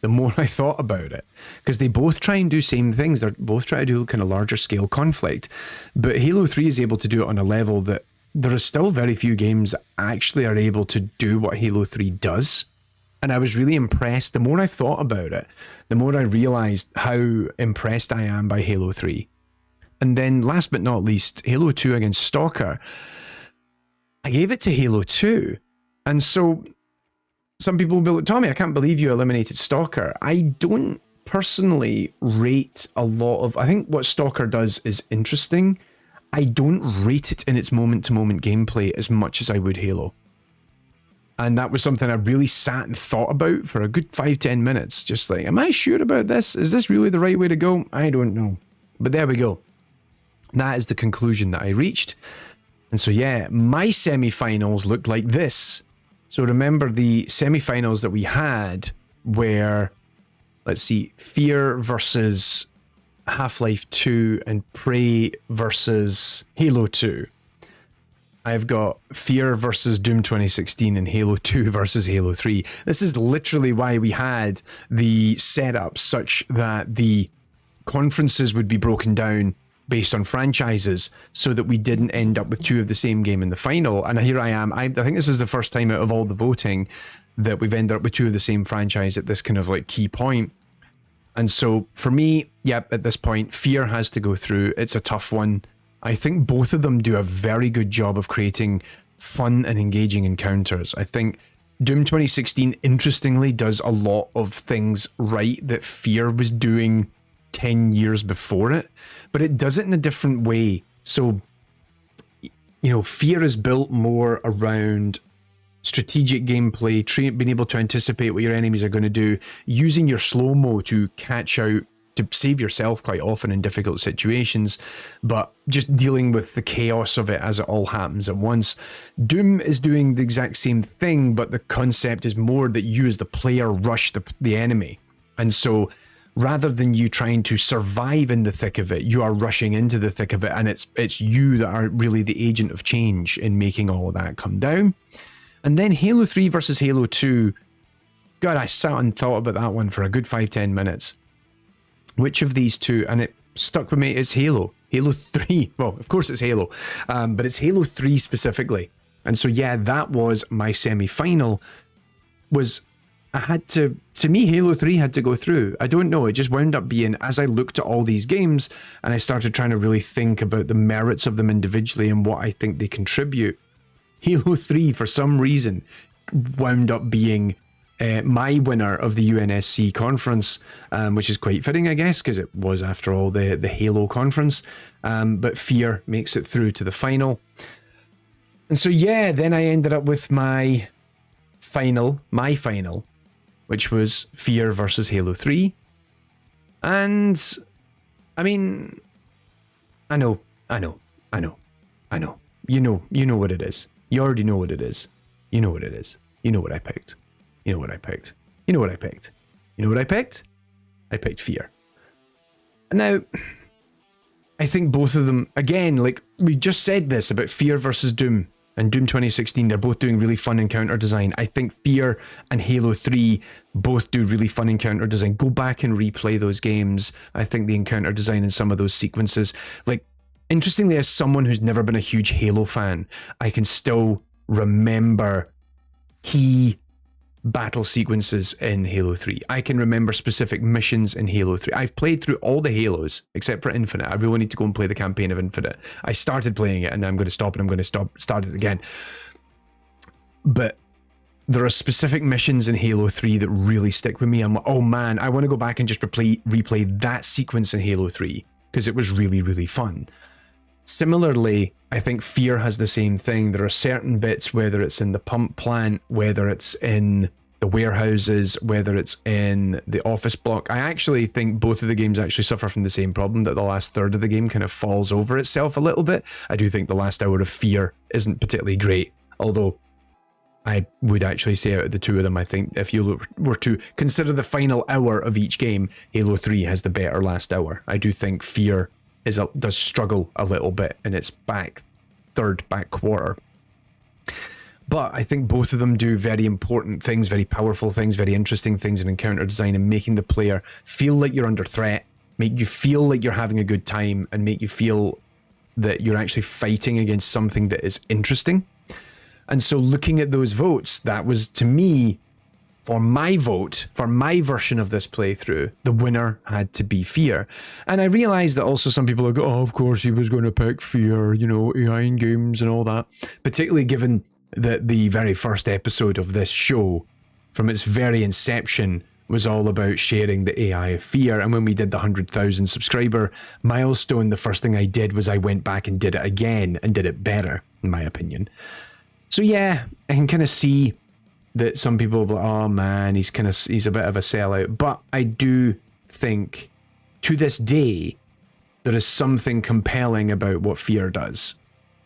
The more I thought about it, because they both try and do same things. They're both try to do kind of larger scale conflict, but Halo 3 is able to do it on a level that there are still very few games that actually are able to do what Halo 3 does. And I was really impressed. The more I thought about it, the more I realized how impressed I am by Halo 3. And then last but not least, Halo 2 against Stalker. I gave it to Halo 2. And so some people will be like, Tommy, I can't believe you eliminated Stalker. I don't personally rate a lot of... I think what Stalker does is interesting. I don't rate it in its moment-to-moment gameplay as much as I would Halo. And that was something I really sat and thought about for a good 5-10 minutes. Just like, am I sure about this? Is this really the right way to go? I don't know. But there we go. That is the conclusion that I reached. And so, yeah, my semi-finals looked like this. So remember the semi-finals that we had where, let's see, Fear versus Half-Life 2 and Prey versus Halo 2. I've got Fear versus Doom 2016 and Halo 2 versus Halo 3. This is literally why we had the setup such that the conferences would be broken down based on franchises so that we didn't end up with two of the same game in the final. And here I am. I think this is the first time out of all the voting that we've ended up with two of the same franchise at this kind of like key point. And so for me, yep, at this point, Fear has to go through. It's a tough one. I think both of them do a very good job of creating fun and engaging encounters. I think Doom 2016, interestingly, does a lot of things right that Fear was doing 10 years before it, but it does it in a different way. So, you know, Fear is built more around strategic gameplay, being able to anticipate what your enemies are going to do, using your slow-mo to catch out, to save yourself quite often in difficult situations, but just dealing with the chaos of it as it all happens at once. Doom is doing the exact same thing, but the concept is more that you as the player rush the enemy. And so rather than you trying to survive in the thick of it, you are rushing into the thick of it, and it's you that are really the agent of change in making all of that come down. And then Halo 3 versus Halo 2, God, I sat and thought about that one for a good 5-10 minutes. Which of these two, and it stuck with me, it's Halo. Halo 3, well, of course it's Halo, but it's Halo 3 specifically. And so, yeah, that was my semi-final, to me, Halo 3 had to go through. I don't know, it just wound up being, as I looked at all these games, and I started trying to really think about the merits of them individually and what I think they contribute, Halo 3, for some reason, wound up being my winner of the UNSC conference, which is quite fitting, I guess, because it was, after all, the Halo conference. But Fear makes it through to the final. And so, yeah, then I ended up with my final, which was Fear versus Halo 3. And, I mean, I know. You know what it is. You already know what it is. You know what it is. You know what I picked. You know what I picked. You know what I picked. You know what I picked? I picked Fear. Now, I think both of them, again, like we just said this about Fear versus Doom and Doom 2016, they're both doing really fun encounter design. I think Fear and Halo 3 both do really fun encounter design. Go back and replay those games. I think the encounter design in some of those sequences, like, interestingly, as someone who's never been a huge Halo fan, I can still remember key battle sequences in Halo 3. I can remember specific missions in Halo 3. I've played through all the Halos except for Infinite. I really need to go and play the campaign of Infinite. I started playing it and I'm going to stop and I'm going to start it again. But there are specific missions in Halo 3 that really stick with me. I'm like, oh man, I want to go back and just replay that sequence in Halo 3 because it was really, really fun. Similarly, I think Fear has the same thing. There are certain bits, whether it's in the pump plant, whether it's in the warehouses, whether it's in the office block. I actually think both of the games actually suffer from the same problem, that the last third of the game kind of falls over itself a little bit. I do think the last hour of Fear isn't particularly great, although I would actually say out of the two of them, I think if you were to consider the final hour of each game, Halo 3 has the better last hour. I do think Fear does struggle a little bit in its back quarter. But I think both of them do very important things, very powerful things, very interesting things in encounter design and making the player feel like you're under threat, make you feel like you're having a good time, and make you feel that you're actually fighting against something that is interesting. And so looking at those votes, that was, to me, for my vote, for my version of this playthrough, the winner had to be Fear. And I realized that also some people are going, oh, of course he was going to pick Fear, you know, AI in games and all that. Particularly given that the very first episode of this show, from its very inception, was all about sharing the AI of Fear. And when we did the 100,000 subscriber milestone, the first thing I did was I went back and did it again and did it better, in my opinion. So yeah, I can kind of see that some people will be like, oh man, he's a bit of a sellout. But I do think to this day, there is something compelling about what Fear does.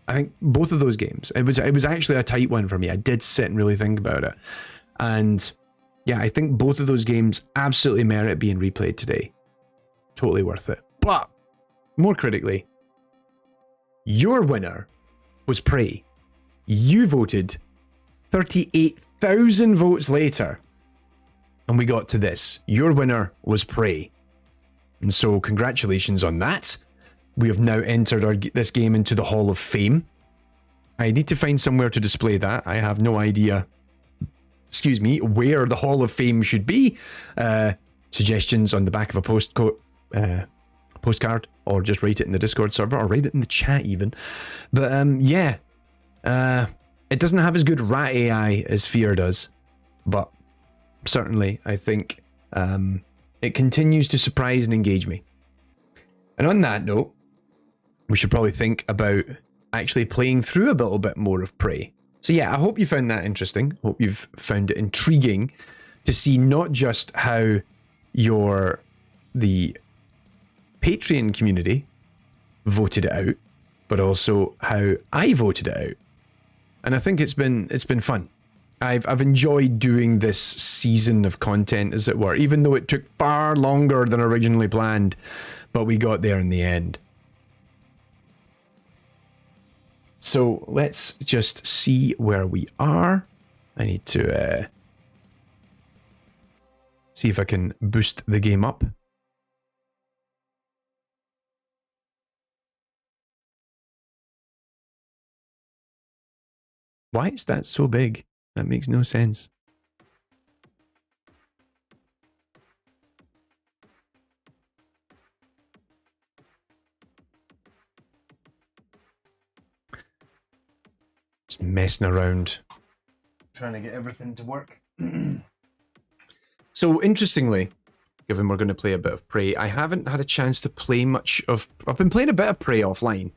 I think both of those games, it was actually a tight one for me. I did sit and really think about it. And yeah, I think both of those games absolutely merit being replayed today. Totally worth it. But more critically, your winner was Prey. You voted 38,000 votes later. And we got to this. Your winner was Prey. And so congratulations on that. We have now entered this game into the Hall of Fame. I need to find somewhere to display that. I have no idea, excuse me, where the Hall of Fame should be. Suggestions on the back of a postcard, or just write it in the Discord server, or write it in the chat even. But yeah, it doesn't have as good rat AI as Fear does, but certainly I think it continues to surprise and engage me. And on that note, we should probably think about actually playing through a little bit more of Prey. So yeah, I hope you found that interesting. Hope you've found it intriguing to see not just how the Patreon community voted it out, but also how I voted it out. And I think it's been fun. I've enjoyed doing this season of content, as it were, even though it took far longer than originally planned, but we got there in the end. So let's just see where we are. I need to see if I can boost the game up. Why is that so big? That makes no sense. Just messing around, trying to get everything to work. So interestingly, given we're going to play a bit of Prey, I haven't had a chance to play much of... I've been playing a bit of Prey offline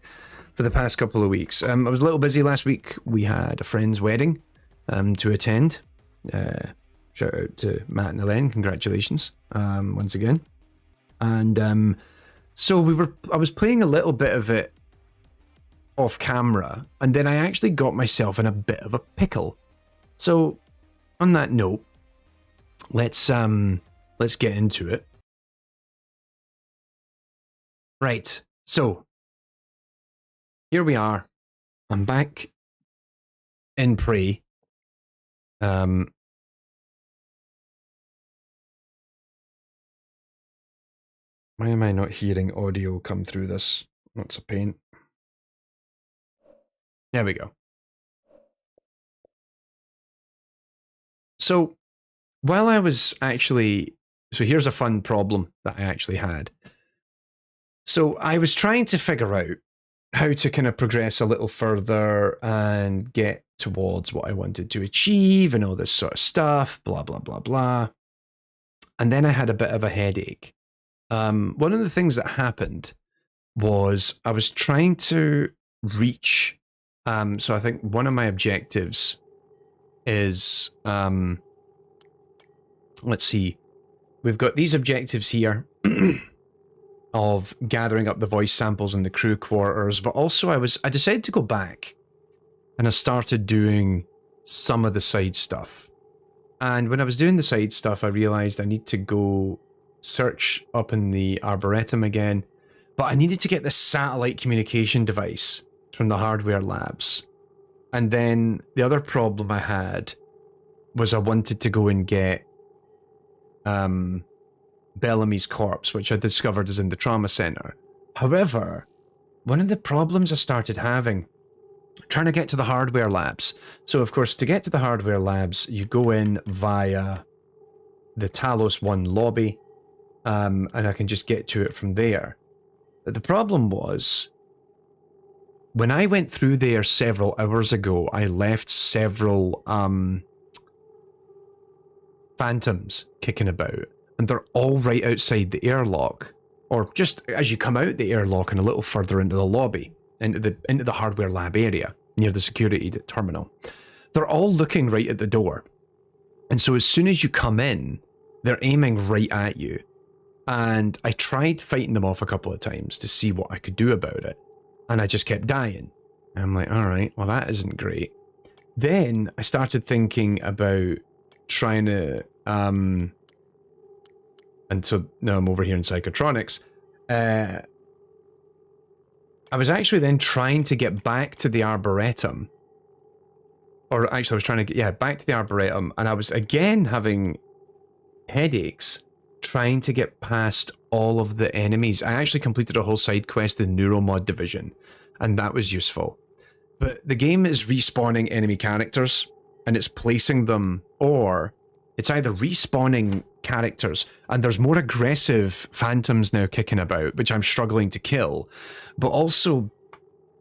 for the past couple of weeks. I was a little busy last week. We had a friend's wedding to attend. Shout out to Matt and Elaine. Congratulations once again. And so I was playing a little bit of it off camera, and then I actually got myself in a bit of a pickle. So on that note, let's get into it. Right, so here we are. I'm back in Prey. Why am I not hearing audio come through this? That's a pain. There we go. So while I was actually... So here's a fun problem that I actually had. So I was trying to figure out how to kind of progress a little further and get towards what I wanted to achieve and all this sort of stuff, blah, blah, blah, blah. And then I had a bit of a headache. One of the things that happened was I was trying to reach... so I think one of my objectives is... let's see. We've got these objectives here of gathering up the voice samples in the crew quarters, but also I decided to go back and I started doing some of the side stuff. And when I was doing the side stuff, I realized I need to go search up in the Arboretum again, but I needed to get this satellite communication device from the hardware labs. And then the other problem I had was I wanted to go and get Bellamy's corpse, which I discovered is in the trauma center. However, one of the problems I started having, trying to get to the hardware labs. So of course, to get to the hardware labs, you go in via the Talos 1 lobby, and I can just get to it from there. But the problem was, when I went through there several hours ago, I left several phantoms kicking about, and they're all right outside the airlock, or just as you come out the airlock and a little further into the lobby, into the hardware lab area near the security terminal. They're all looking right at the door. And so as soon as you come in, they're aiming right at you. And I tried fighting them off a couple of times to see what I could do about it. And I just kept dying. And I'm like, all right, well, that isn't great. Then I started thinking about trying to, and so now I'm over here in Psychotronics. I was actually then trying to get back to the Arboretum. Or actually, I was trying to get, yeah, back to the Arboretum. And I was again having headaches trying to get past all of the enemies. I actually completed a whole side quest in Neuromod Division, and that was useful. But the game is respawning enemy characters, and it's placing them, or it's either respawning characters, and there's more aggressive phantoms now kicking about, which I'm struggling to kill, but also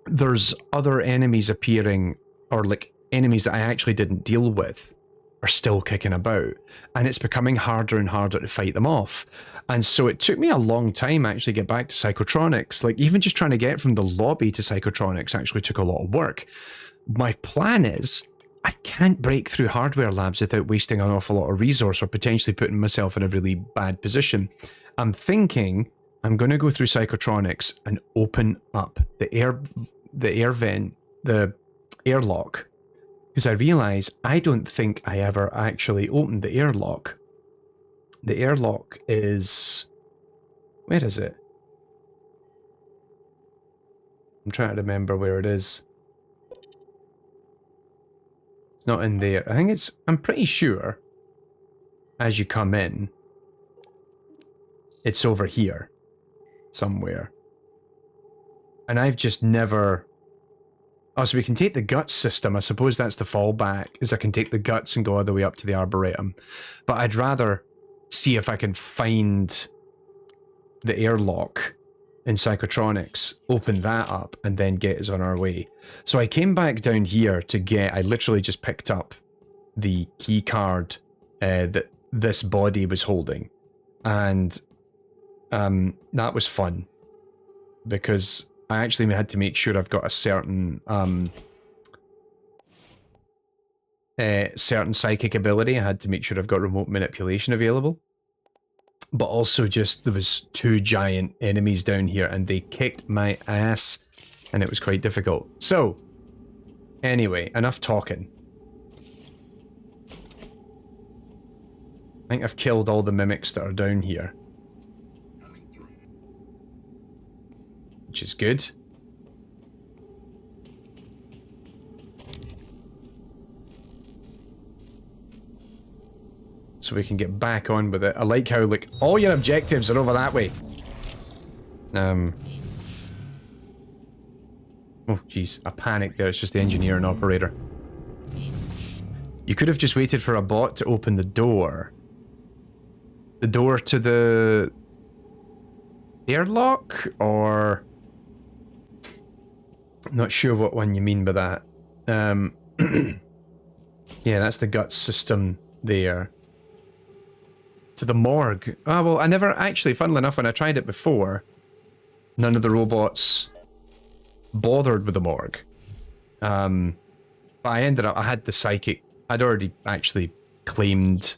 there's other enemies appearing, or like enemies that I actually didn't deal with are still kicking about, and it's becoming harder and harder to fight them off. And so it took me a long time actually to get back to Psychotronics. Like, even just trying to get from the lobby to Psychotronics actually took a lot of work. My plan is, I can't break through hardware labs without wasting an awful lot of resource or potentially putting myself in a really bad position. I'm thinking I'm going to go through Psychotronics and open up the air vent, the airlock, because I realize I don't think I ever actually opened the airlock. The airlock is... where is it? I'm trying to remember where it is. It's not in there. I think it's... I'm pretty sure as you come in, it's over here somewhere. And I've just never... oh, so we can take the guts system. I suppose that's the fallback, is I can take the guts and go all the way up to the Arboretum. But I'd rather see if I can find the airlock in Psychotronics, open that up, and then get us on our way. So I came back down here to get... I literally just picked up the key card that this body was holding. And that was fun, because I actually had to make sure I've got a certain certain psychic ability. I had to make sure I've got remote manipulation available. But also just, there was 2 giant enemies down here and they kicked my ass and it was quite difficult. So, anyway, enough talking. I think I've killed all the mimics that are down here, which is good. So we can get back on with it. I like how, like, all your objectives are over that way. Oh, jeez. I panicked there. It's just the engineer and operator. You could have just waited for a bot to open the door. The door to the... airlock? Or... I'm not sure what one you mean by that. Yeah, that's the guts system there. To the morgue. Oh, well, I never actually, funnily enough, when I tried it before, none of the robots bothered with the morgue. But I ended up, I had the psychic, I'd already actually claimed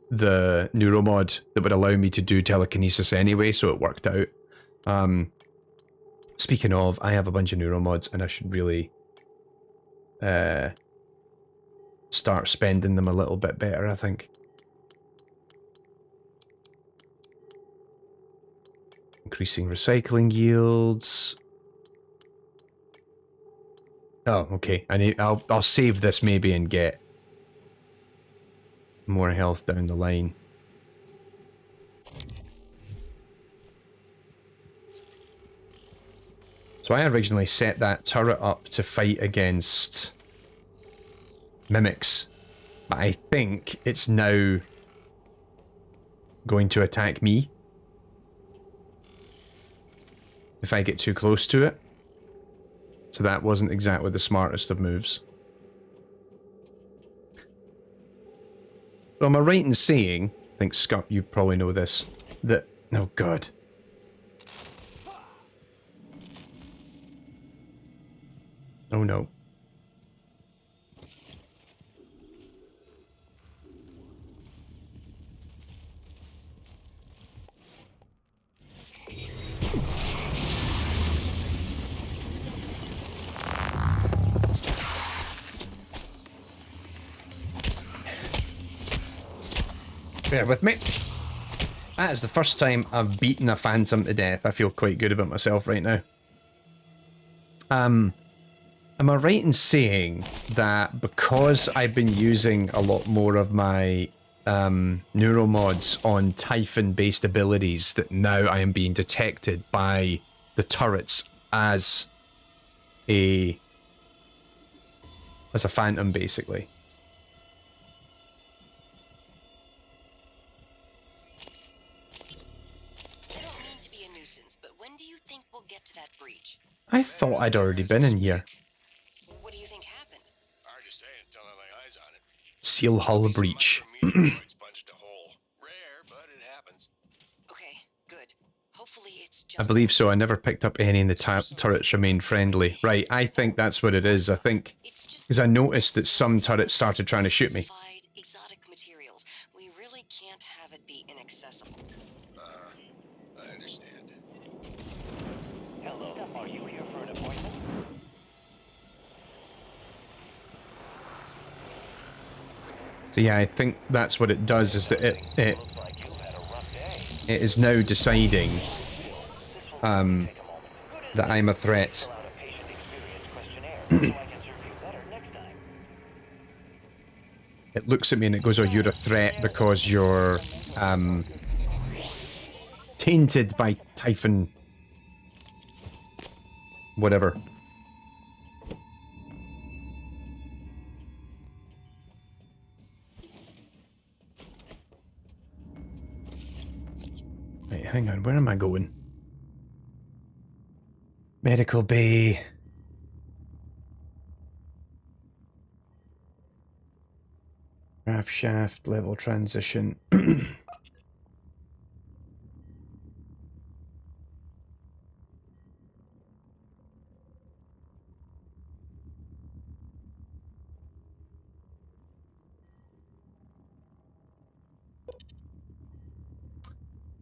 the neuromod that would allow me to do telekinesis anyway, so it worked out. Speaking of, I have a bunch of neuromods and I should really start spending them a little bit better, I think. Increasing recycling yields. Oh, okay. I'll save this maybe and get more health down the line. So I originally set that turret up to fight against mimics, but I think it's now going to attack me if I get too close to it. So that wasn't exactly the smartest of moves. So am I right in saying, I think Scott, you probably know this, that, oh god. Oh no. Bear with me. That is the first time I've beaten a Phantom to death. I feel quite good about myself right now. Am I right in saying that because I've been using a lot more of my neuromods on Typhon-based abilities, that now I am being detected by the turrets as a Phantom, basically? To that breach. I thought I'd already been in here. What do you think happened? Hard to say until I lay eyes on it. Seal hull breach. Rare, but it happens. Okay, good. Hopefully it's just I believe so. I never picked up any in the turrets remained friendly. Right, I think that's what it is. I think because I noticed that some turrets started trying to shoot me. Exotic materials. We really can't have it be inaccessible. I understand. Hello, are you here for an appointment? So yeah, I think that's what it does, is that it is now deciding that I'm a threat. It looks at me and it goes, oh, you're a threat because you're tainted by Typhon whatever. Wait, hang on, where am I going? Medical bay. Grav shaft, level transition.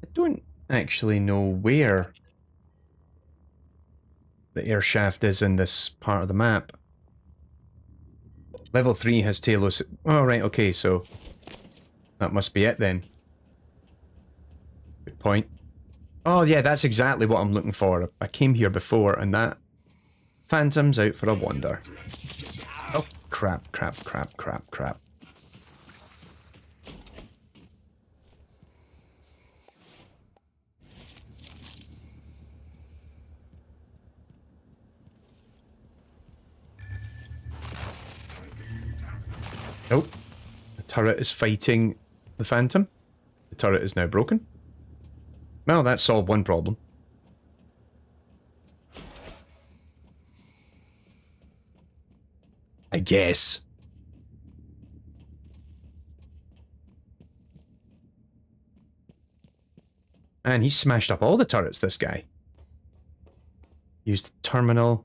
I don't actually know where the air shaft is in this part of the map. Level 3 has Talos. Oh, right, okay, so that must be it then. Good point. Oh, yeah, that's exactly what I'm looking for. I came here before, and that Phantom's out for a wander. Oh, crap, crap, crap, crap, crap. Nope. The turret is fighting the Phantom. The turret is now broken. Well, that solved one problem. I guess. And he smashed up all the turrets, this guy. Used the terminal.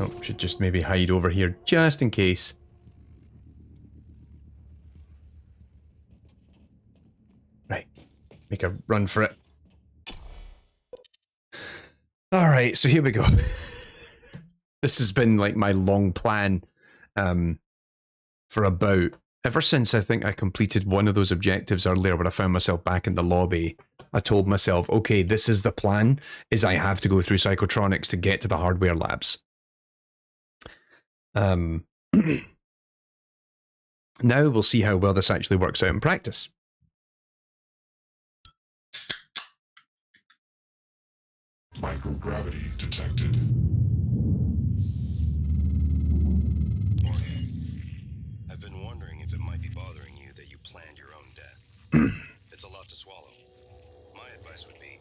Oh, should just maybe hide over here just in case. Right. Make a run for it. Alright, so here we go. This has been like my long plan for about... Ever since I think I completed one of those objectives earlier where I found myself back in the lobby, I told myself, okay, this is the plan, is I have to go through Psychotronics to get to the hardware labs. Now we'll see how well this actually works out in practice. Microgravity detected. I've been wondering if it might be bothering you that you planned your own death. It's a lot to swallow. My advice would be,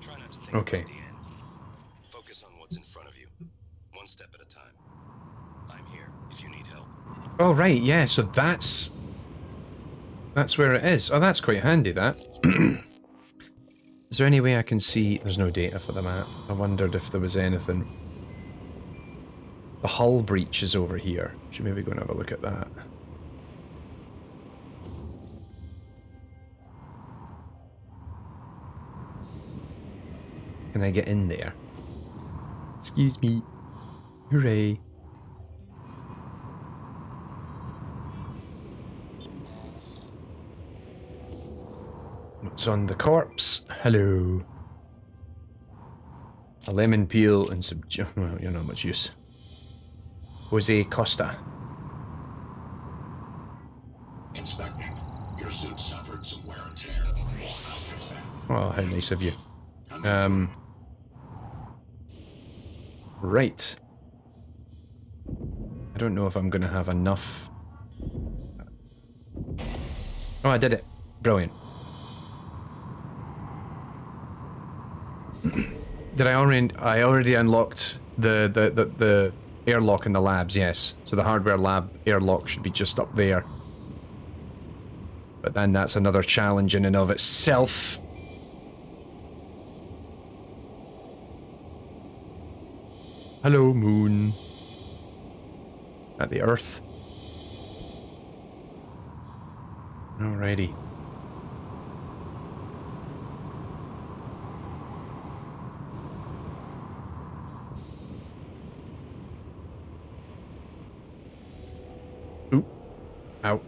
try not to think about the end. Focus on what's in front of you, one step at a time. I'm here if you need help. Oh, right, yeah, so that's where it is. Oh, that's quite handy, that. Is there any way I can see... There's no data for the map. I wondered if there was anything. The hull breach is over here. Should maybe go and have a look at that. Can I get in there? Excuse me. Hooray. What's on the corpse? Hello. A lemon peel and some... Well, you're not much use. Jose Costa. Inspecting. Your suit suffered some wear and tear. I'll fix that. Oh, how nice of you. Right. I don't know if I'm gonna have enough. Oh, I did it. Brilliant. Did I already unlocked the airlock in the labs, yes. So the hardware lab airlock should be just up there. But then that's another challenge in and of itself. Hello, moon. At the Earth. Alrighty. Oop. Ow.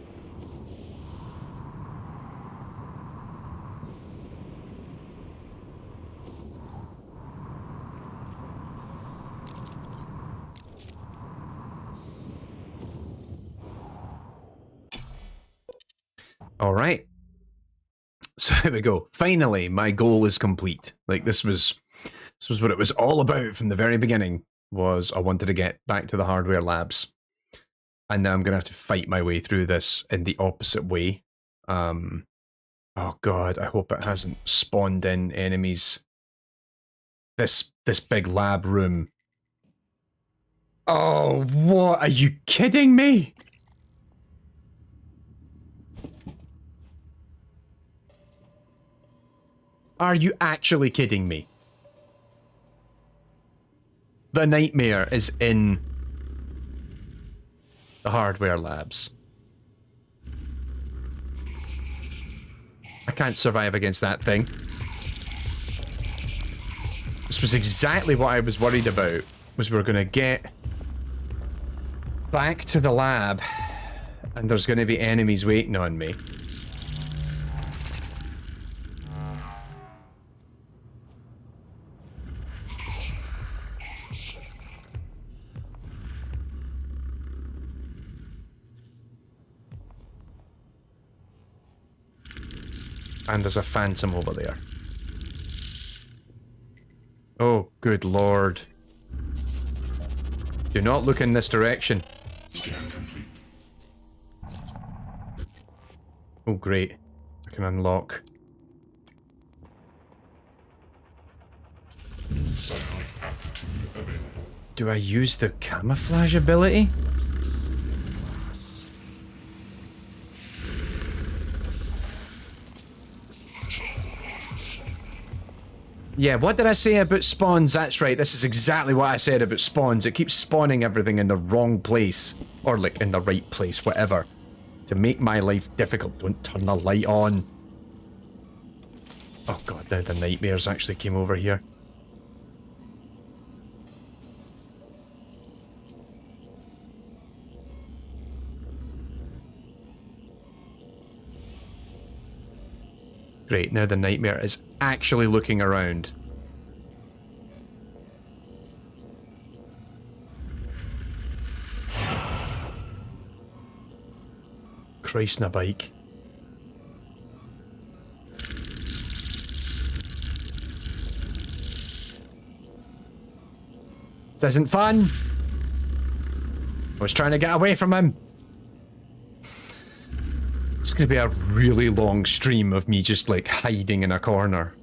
All right. So here we go. Finally, my goal is complete. Like this was what it was all about from the very beginning. Was I wanted to get back to the hardware labs, and now I'm gonna have to fight my way through this in the opposite way. Oh God, I hope it hasn't spawned in enemies. This big lab room. Oh, what? Are you kidding me? Are you actually kidding me? The nightmare is in the hardware labs. I can't survive against that thing. This was exactly what I was worried about, was we're gonna get back to the lab and there's gonna be enemies waiting on me. And there's a phantom over there. Oh, good lord. Do not look in this direction. Scan complete. Oh, great. I can unlock. New psionic aptitude available. Do I use the camouflage ability? Yeah, what did I say about spawns? That's right, this is exactly what I said about spawns. It keeps spawning everything in the wrong place. Or, like, in the right place, whatever. To make my life difficult. Don't turn the light on. Oh god, now the nightmares actually came over here. Great, now the nightmare is actually looking around. Christ, na bike. This isn't fun. I was trying to get away from him. It's gonna be a really long stream of me just like hiding in a corner.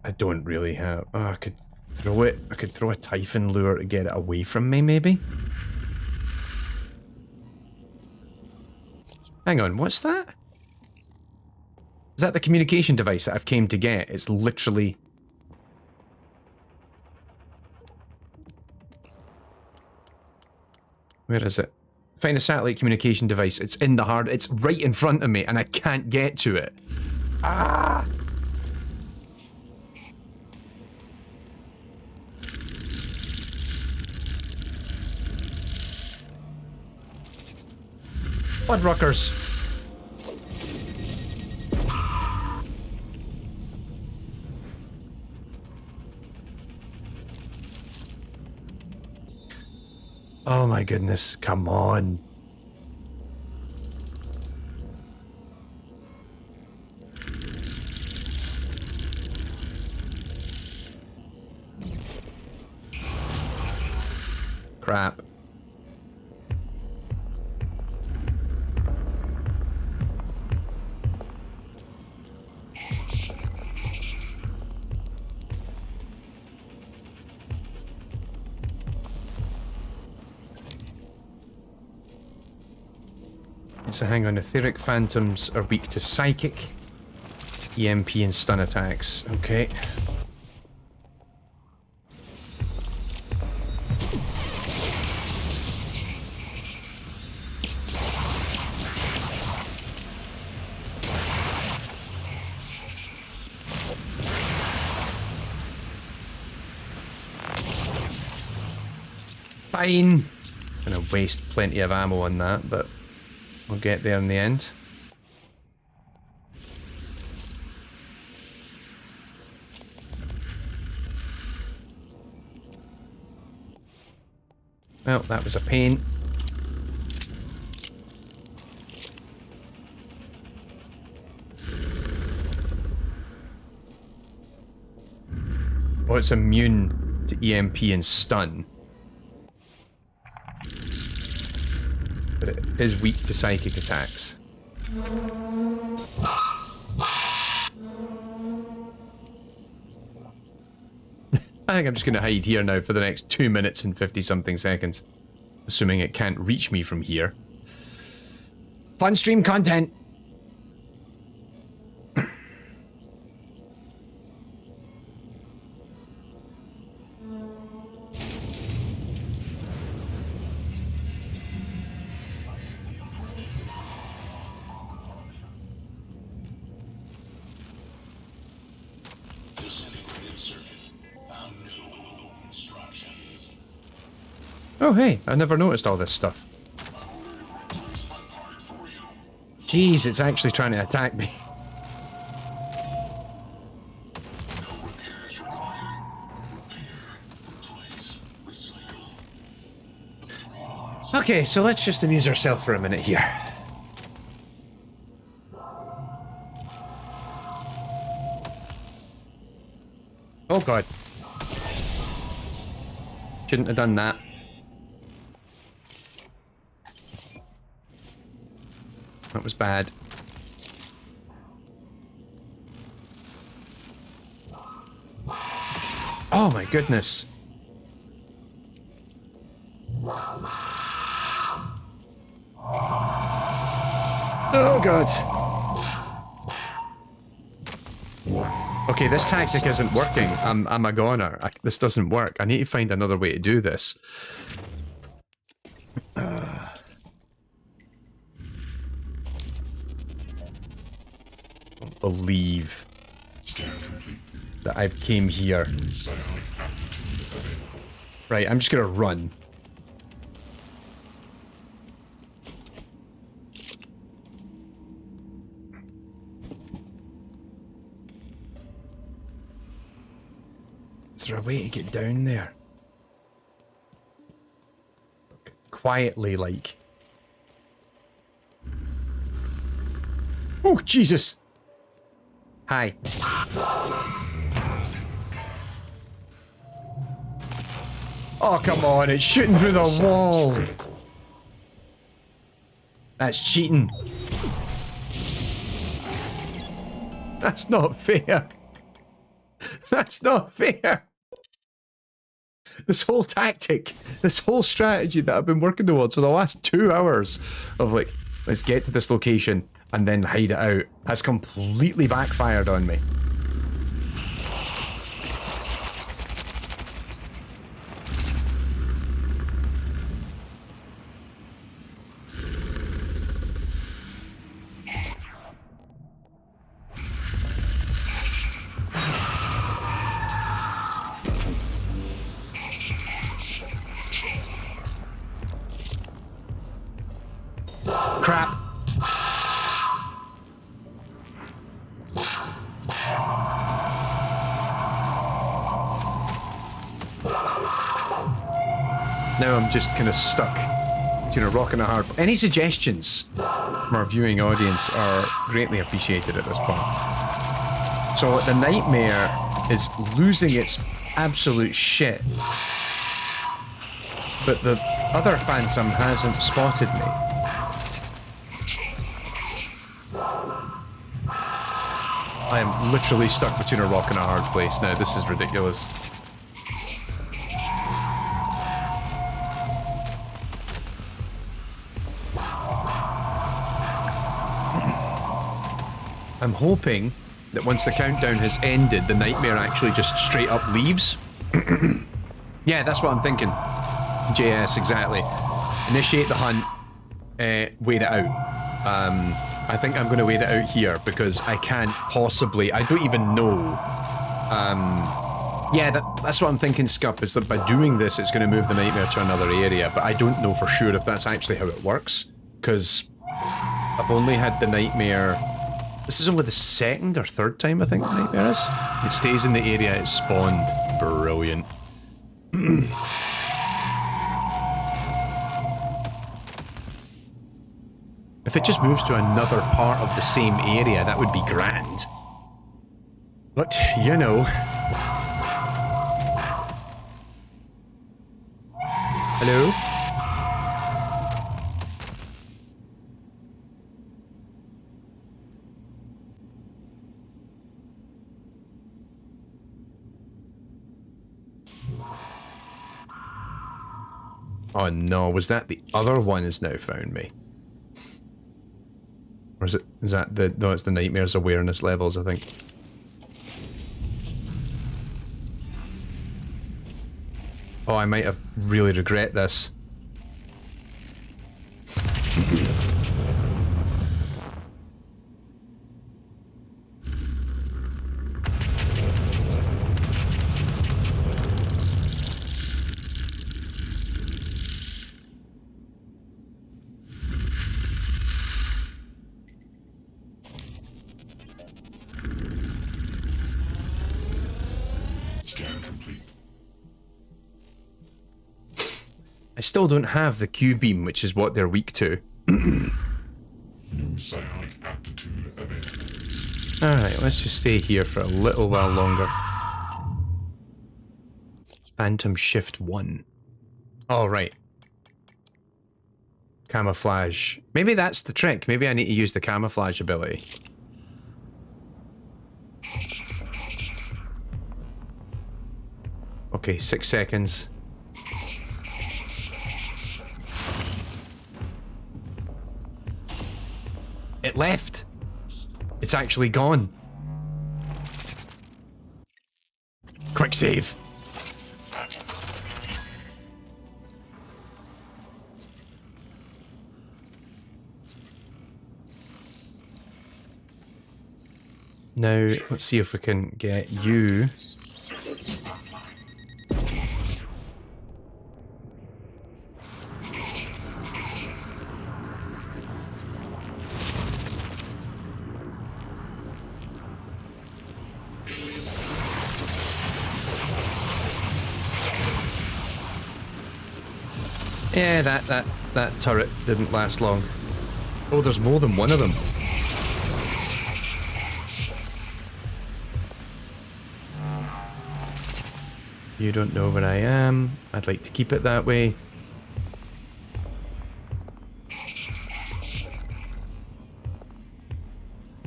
I don't really have... Oh, I could throw it. I could throw a Typhon lure to get it away from me, maybe? Hang on, what's that? Is that the communication device that I've came to get? It's literally... Where is it? Find a satellite communication device. It's in the hard. It's right in front of me, and I can't get to it. Ah! Bloodruckers. Oh my goodness, come on. Crap. So hang on, etheric phantoms are weak to psychic, EMP and stun attacks. Okay. Fine. Gonna waste plenty of ammo on that, but we'll get there in the end. Well, that was a pain. Oh, it's immune to EMP and stun. But it is weak to psychic attacks. I think I'm just going to hide here now for the next 2 minutes and 50-something seconds. Assuming it can't reach me from here. Fun stream content! Oh hey, I never noticed all this stuff. Jeez, it's actually trying to attack me. Okay, so let's just amuse ourselves for a minute here. Oh god. Shouldn't have done that. That was bad. Oh my goodness. Oh god. Okay, this tactic isn't working. I'm a goner. This doesn't work. I need to find another way to do this. Believe that I've came here. Right, I'm just gonna run. Is there a way to get down there? Quietly, like. Oh, Jesus! Hi. Oh, come on, it's shooting through the wall. That's cheating. That's not fair. That's not fair. This whole tactic, this whole strategy that I've been working towards for the last 2 hours of like, let's get to this location and then hide it out, has completely backfired on me. Crap. Now I'm just kind of stuck between a rock and a hard. Any suggestions from our viewing audience are greatly appreciated at this point. So the nightmare is losing its absolute shit, but the other phantom hasn't spotted me. I am literally stuck between a rock and a hard place now. This is ridiculous. I'm hoping that once the countdown has ended, the nightmare actually just straight up leaves. Yeah, that's what I'm thinking. JS, exactly. Initiate the hunt, wait it out. I think I'm going to wait it out here because I can't possibly, I don't even know. Yeah, that's what I'm thinking, Scup, is that by doing this, it's going to move the nightmare to another area, but I don't know for sure if that's actually how it works, because I've only had the nightmare... This is only the second or third time I think the nightmare is. It stays in the area it spawned. Brilliant. If it just moves to another part of the same area, that would be grand. But, you know. Hello? Oh no, was that the other one has now found me? Or is that the, no, it's the nightmare's awareness levels, I think. Oh, I might have really regret this. I still don't have the Q-beam, which is what they're weak to. New psionic aptitude available. Alright, let's just stay here for a little while longer. Phantom Shift 1. Oh, right. Camouflage. Maybe that's the trick. Maybe I need to use the camouflage ability. Okay, 6 seconds. It left. It's actually gone. Quick save. Now, let's see if we can get you. Yeah, that turret didn't last long. Oh, there's more than one of them. You don't know where I am. I'd like to keep it that way.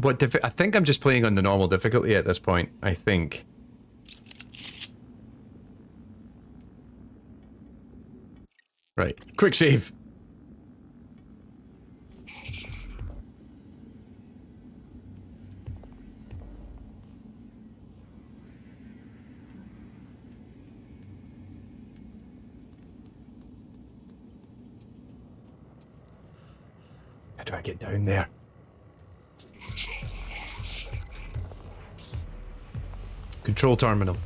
What I think I'm just playing on the normal difficulty at this point, I think. Right, quick save. How do I get down there? Control terminal.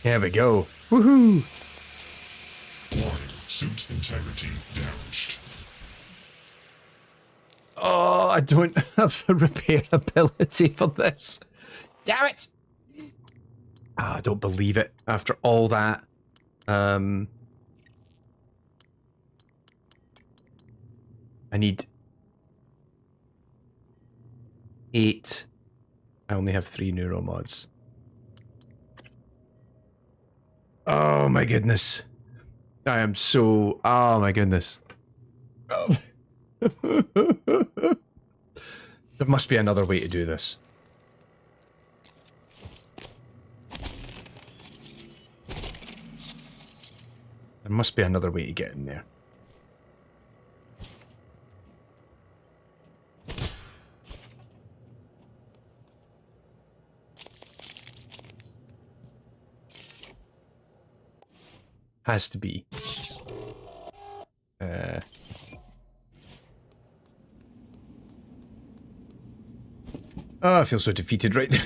There we go. Woohoo! Warning, suit integrity damaged. Oh, I don't have the repair ability for this. Damn it! Ah, I don't believe it. After all that, I need 8. I only have 3 neuromods. Oh my goodness. I am so... Oh my goodness. Oh. There must be another way to do this. There must be another way to get in there. Has to be. Oh, I feel so defeated right now.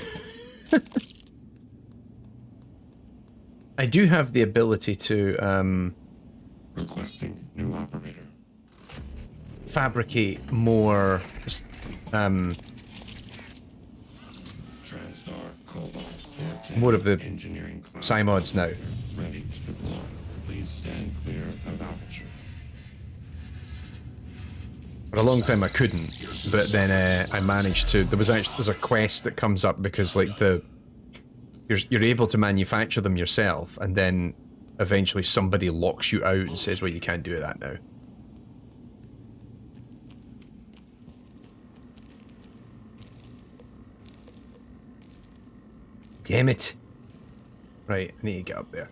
I do have the ability to Requesting new operator. fabricate more TranStar Cobalt 410 more of the engineering class Psymods now. ready to deploy. Please stand clear of aperture. For a long time I couldn't, but then I managed to. There's a quest that comes up because like you're able to manufacture them yourself, and then eventually somebody locks you out and says, well, you can't do that now. Damn it. Right, I need to get up there.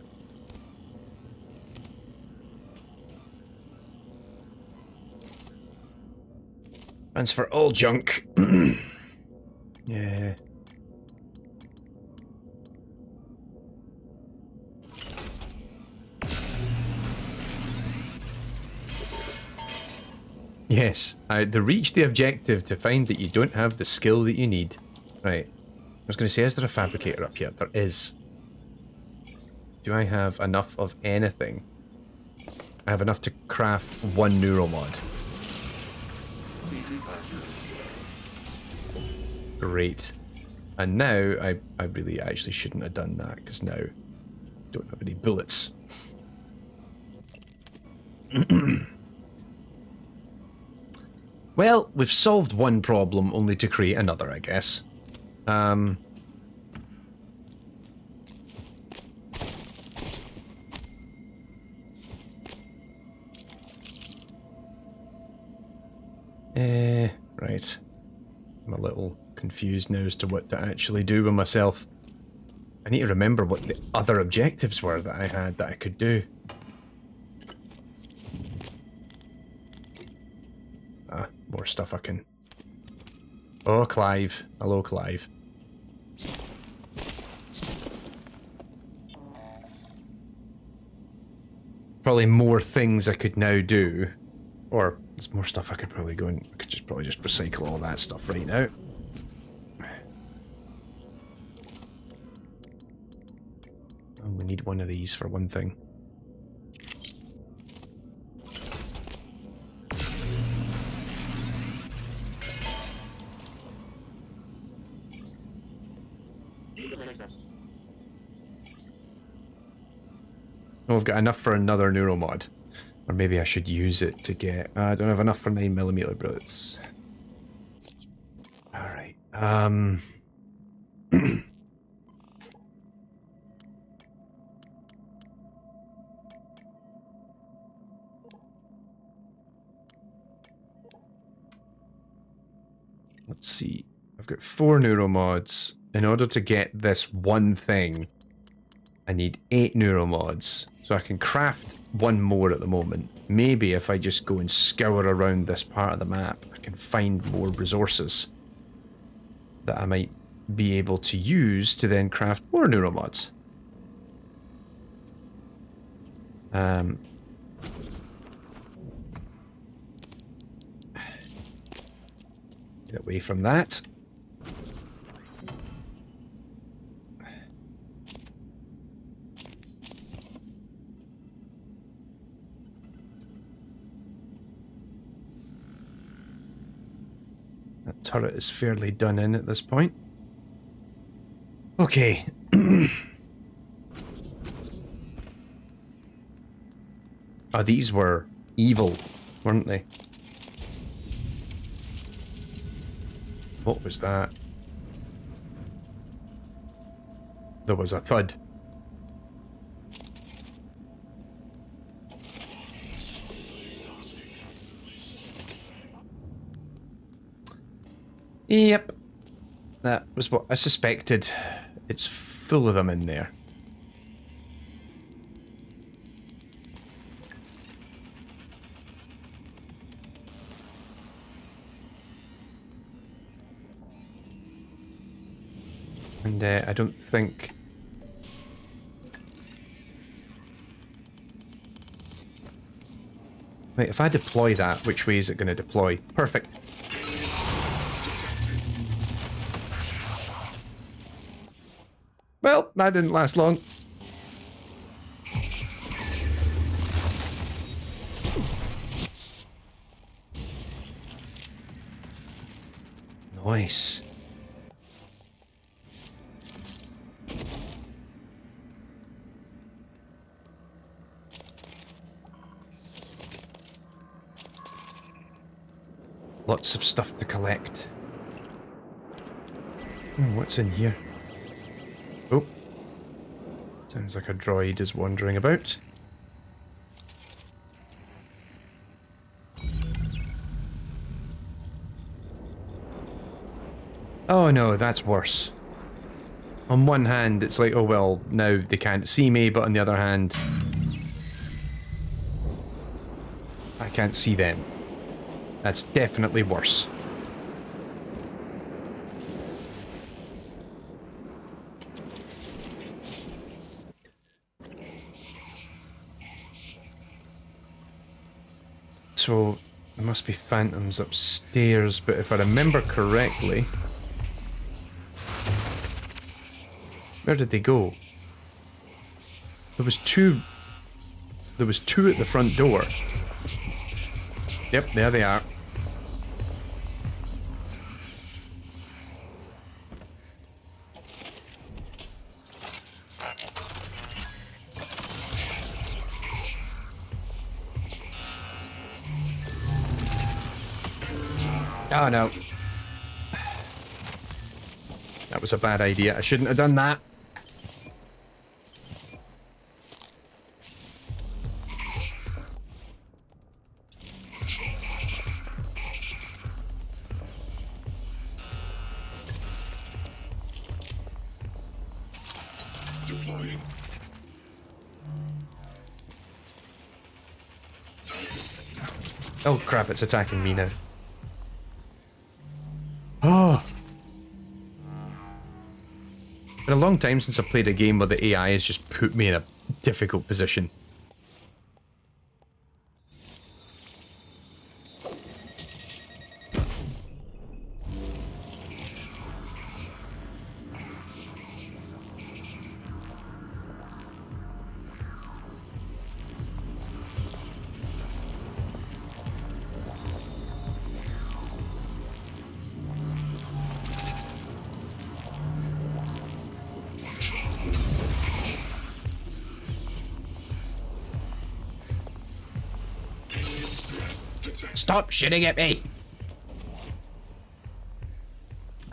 Transfer all junk. Yeah. Yes, to reach the objective to find that you don't have the skill that you need. Right. I was going to say, is there a fabricator up here? There is. Do I have enough of anything? I have enough to craft 1 neuromod. Great. And now, I really actually shouldn't have done that, because now I don't have any bullets. Well, we've solved one problem, only to create another, I guess. Right. I'm a little confused now as to what to actually do with myself. I need to remember what the other objectives were that I had that I could do. Ah, more stuff I can... Oh, Clive. Hello, Clive. Probably more things I could now do. Or there's more stuff I could probably go and... I could probably just recycle all that stuff right now. Oh, we need one of these for one thing. Oh, I've got enough for another neuromod. Or maybe I should use it to get... I don't have enough for 9mm bullets. Alright, let's see. I've got 4 neuromods. In order to get this one thing, I need 8 neuromods. So I can craft 1 more at the moment. Maybe if I just go and scour around this part of the map, I can find more resources that I might be able to use to then craft more neuromods. Get away from that. That turret is fairly done in at this point. Okay. Oh, these were evil, weren't they? What was that? There was a thud. Yep. That was what I suspected. It's full of them in there. And I don't think... Wait, if I deploy that, which way is it going to deploy? Perfect. Well, that didn't last long. Nice. Lots of stuff to collect. Oh, what's in here? Oh. Sounds like a droid is wandering about. Oh no, that's worse. On one hand, it's like, oh well, now they can't see me, but on the other hand, I can't see them. That's definitely worse. So, there must be phantoms upstairs, but if I remember correctly... Where did they go? There was two at the front door. Yep, there they are. Oh no. That was a bad idea. I shouldn't have done that. Deploying. Oh crap, it's attacking me now. Oh! Been a long time since I played a game where the AI has just put me in a difficult position. Stop shooting at me!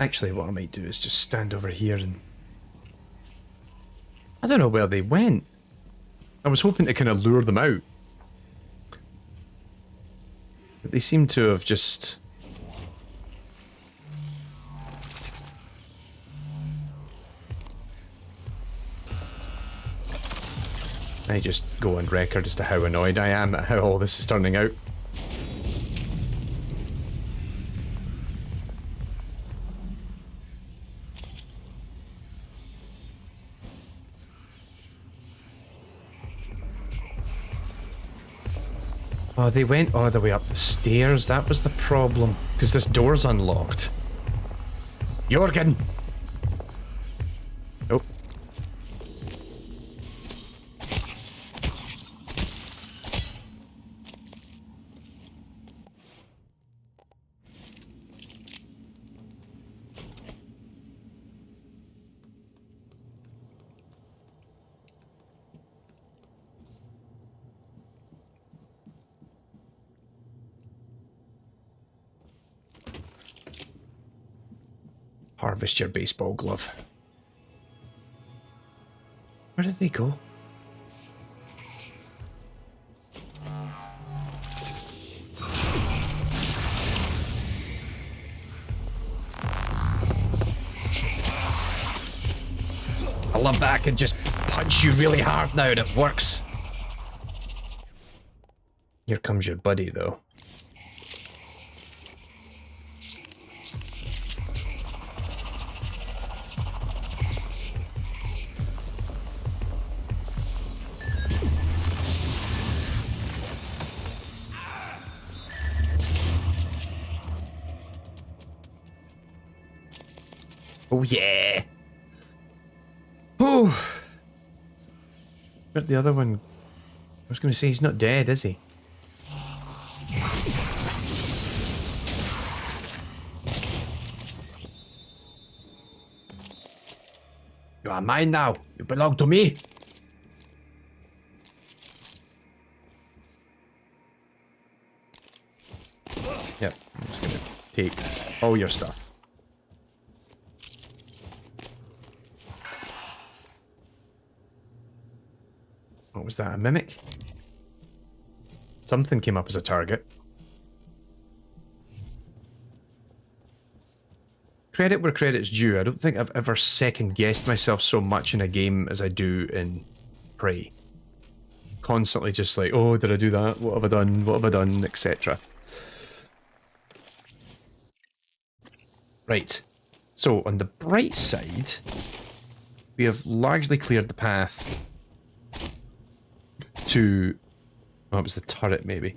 Actually, what I might do is just stand over here and... I don't know where they went. I was hoping to kind of lure them out. But they seem to have just... I just go on record as to how annoyed I am at how all this is turning out. Oh, they went all the way up the stairs. That was the problem. Because this door's unlocked. Jorgen! Nope. Harvest your baseball glove. Where did they go? I love that I can just punch you really hard now and it works. Here comes your buddy though. Oh yeah. Oh. But the other one, I was going to say he's not dead, is he? You are mine now. You belong to me. Yep, I'm just going to take all your stuff. What was that, a mimic? Something came up as a target. Credit where credit's due. I don't think I've ever second-guessed myself so much in a game as I do in Prey. Constantly just like, oh, did I do that? What have I done? What have I done? Etc. Right. So, on the bright side, we have largely cleared the path to... Oh, it was the turret, maybe.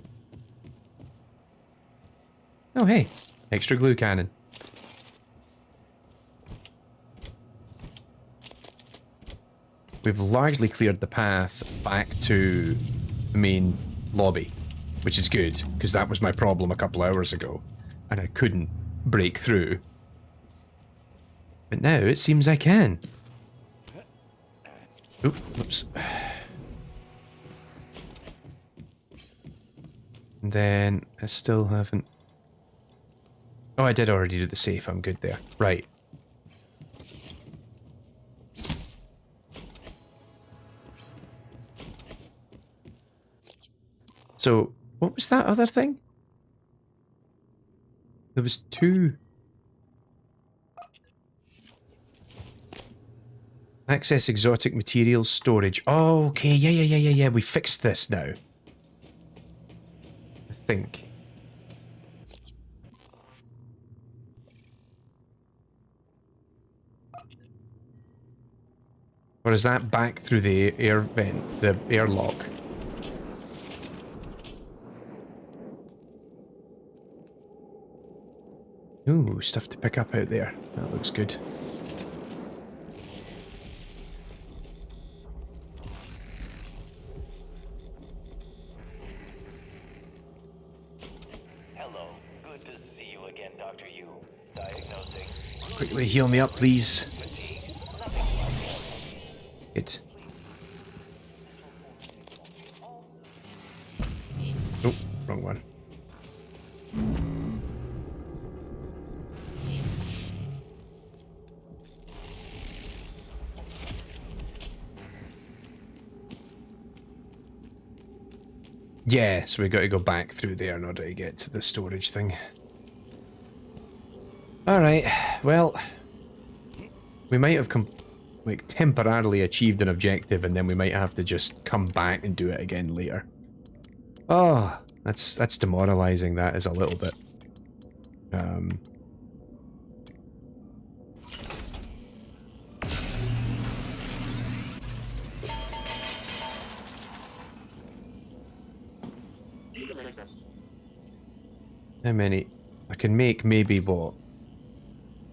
Oh, hey. Extra glue cannon. We've largely cleared the path back to the main lobby, which is good, because that was my problem a couple hours ago, and I couldn't break through. But now it seems I can. Oop, oops. And then I still haven't... Oh, I did already do the safe. I'm good there. Right. So, what was that other thing? There was two... Access exotic materials storage. Oh, okay. Yeah. We fixed this now. I think. Or is that back through the air vent, the airlock? Ooh, stuff to pick up out there. That looks good. Hello. Good to see you again, Dr. Yu. Diagnosing. Quickly heal me up, please. Good. Oh, wrong one. Yeah, so we got to go back through there in order to get to the storage thing. Alright, well... We might have like temporarily achieved an objective and then we might have to just come back and do it again later. Oh, that's demoralizing, that is a little bit. How many? I can make maybe, what?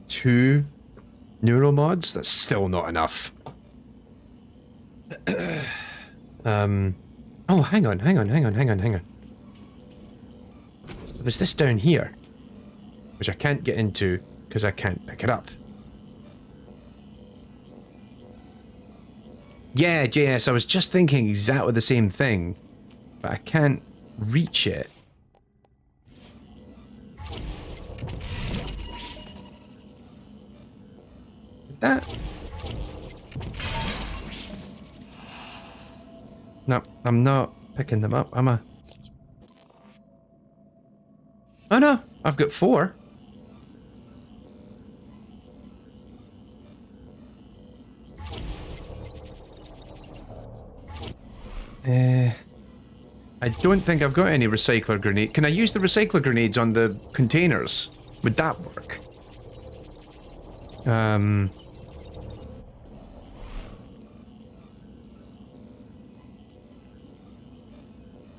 2 neuromods? That's still not enough. Oh, hang on. There was this down here, which I can't get into because I can't pick it up. Yeah, JS, I was just thinking exactly the same thing, but I can't reach it. that? No, I'm not picking them up, am I? Oh no, I've got 4. I don't think I've got any recycler grenade. Can I use the recycler grenades on the containers? Would that work?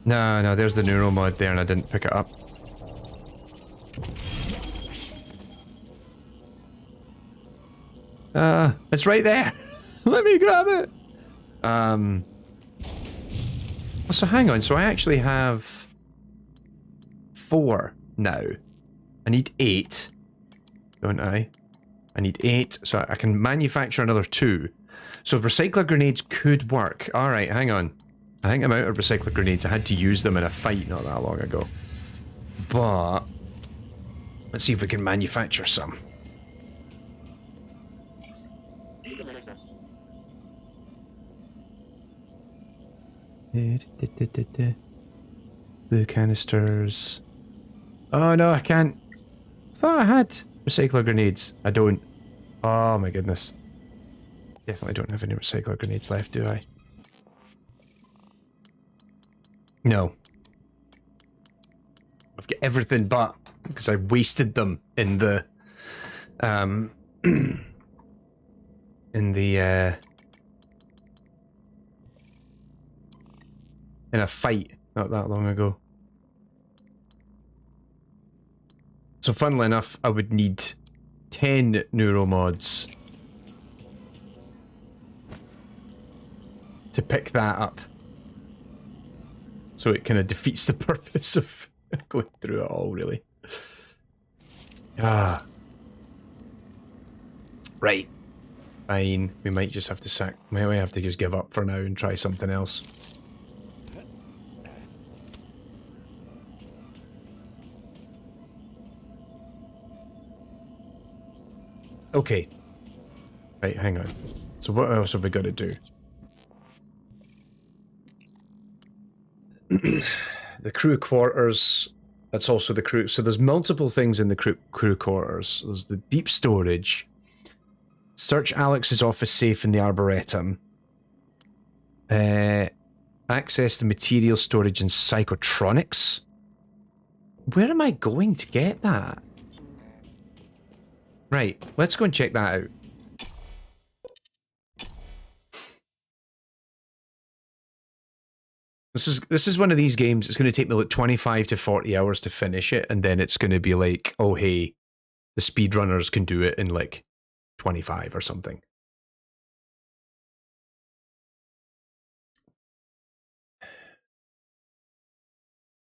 No, there's the neuromod there and I didn't pick it up. It's right there. Let me grab it. So hang on, so I actually have 4 now. I need 8, don't I? I need 8, so I can manufacture another 2. So recycler grenades could work. Alright, hang on. I think I'm out of recycler grenades. I had to use them in a fight not that long ago. But let's see if we can manufacture some. Blue canisters. Oh no, I can't. I thought I had recycler grenades. I don't. Oh my goodness. Definitely don't have any recycler grenades left, do I? No. I've got everything but because I wasted them in the in a fight not that long ago. So funnily enough, I would need 10 neuromods to pick that up. So it kind of defeats the purpose of going through it all, really. Ah. Right. Fine. We might just have to might we have to just give up for now and try something else. Okay. Right, hang on. So what else have we got to do? The crew quarters. That's also the crew. So there's multiple things in the crew quarters. There's the deep storage. Search Alex's office safe in the Arboretum. Access the material storage and psychotronics. Where am I going to get that? Right, let's go and check that out. This is one of these games. It's going to take me like 25 to 40 hours to finish it, and then it's going to be like, oh hey, the speedrunners can do it in like 25 or something.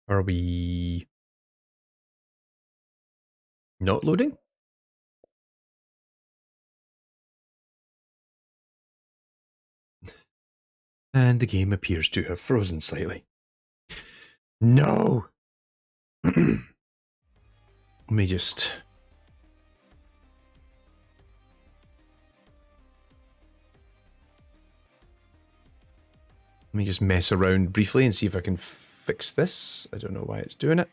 Are we not loading? And the game appears to have frozen slightly. No! Let me just... mess around briefly and see if I can fix this. I don't know why it's doing it.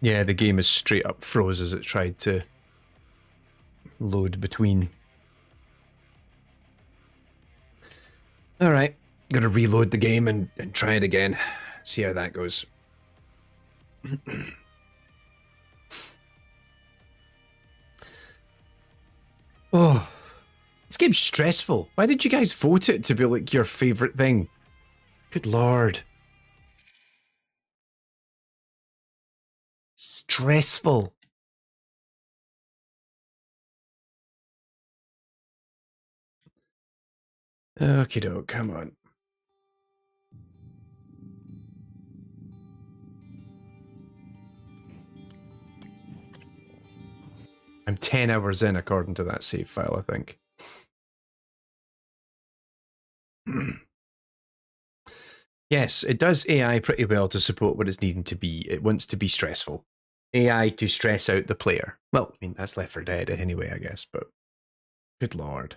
Yeah, the game is straight up froze as it tried to load between. Alright, gotta reload the game and try it again. See how that goes. Oh, this game's stressful. Why did you guys vote it to be like your favourite thing? Good lord. Stressful. Okie doke, come on. I'm 10 hours in according to that save file, I think. Yes, it does AI pretty well to support what it's needing to be. It wants to be stressful. AI to stress out the player. Well, I mean, that's Left 4 Dead anyway, I guess, but good lord.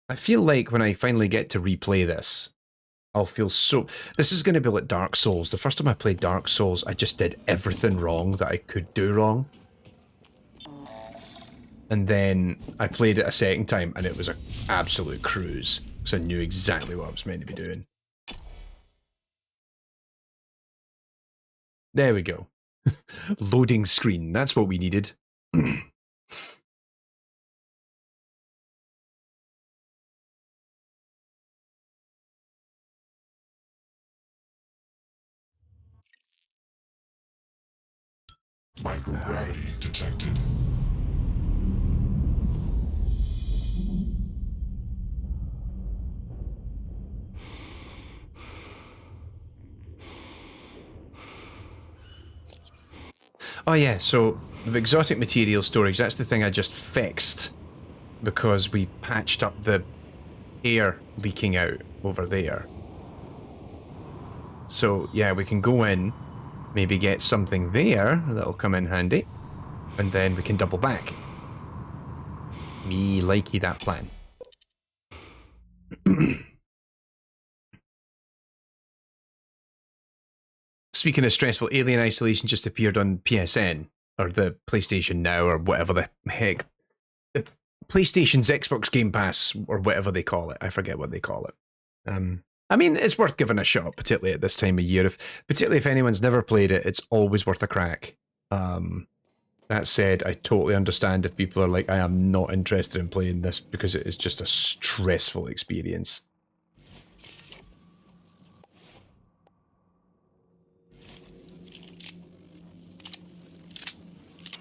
I feel like when I finally get to replay this, I'll feel so... This is going to be like Dark Souls. The first time I played Dark Souls, I just did everything wrong that I could do wrong. And then I played it a second time, and it was an absolute cruise. Because I knew exactly what I was meant to be doing. There we go. Loading screen. That's what we needed. Microgravity detected. Oh yeah, so the exotic material storage, that's the thing I just fixed because we patched up the air leaking out over there. So yeah, we can go in, maybe get something there that'll come in handy, and then we can double back. Me likey that plan. Speaking of stressful, Alien Isolation just appeared on PSN, or the PlayStation Now, or whatever the heck. The PlayStation's Xbox Game Pass, or whatever they call it. I forget what they call it. I mean, it's worth giving a shot, particularly at this time of year. Particularly if anyone's never played it, it's always worth a crack. That said, I totally understand if people are like, I am not interested in playing this because it is just a stressful experience.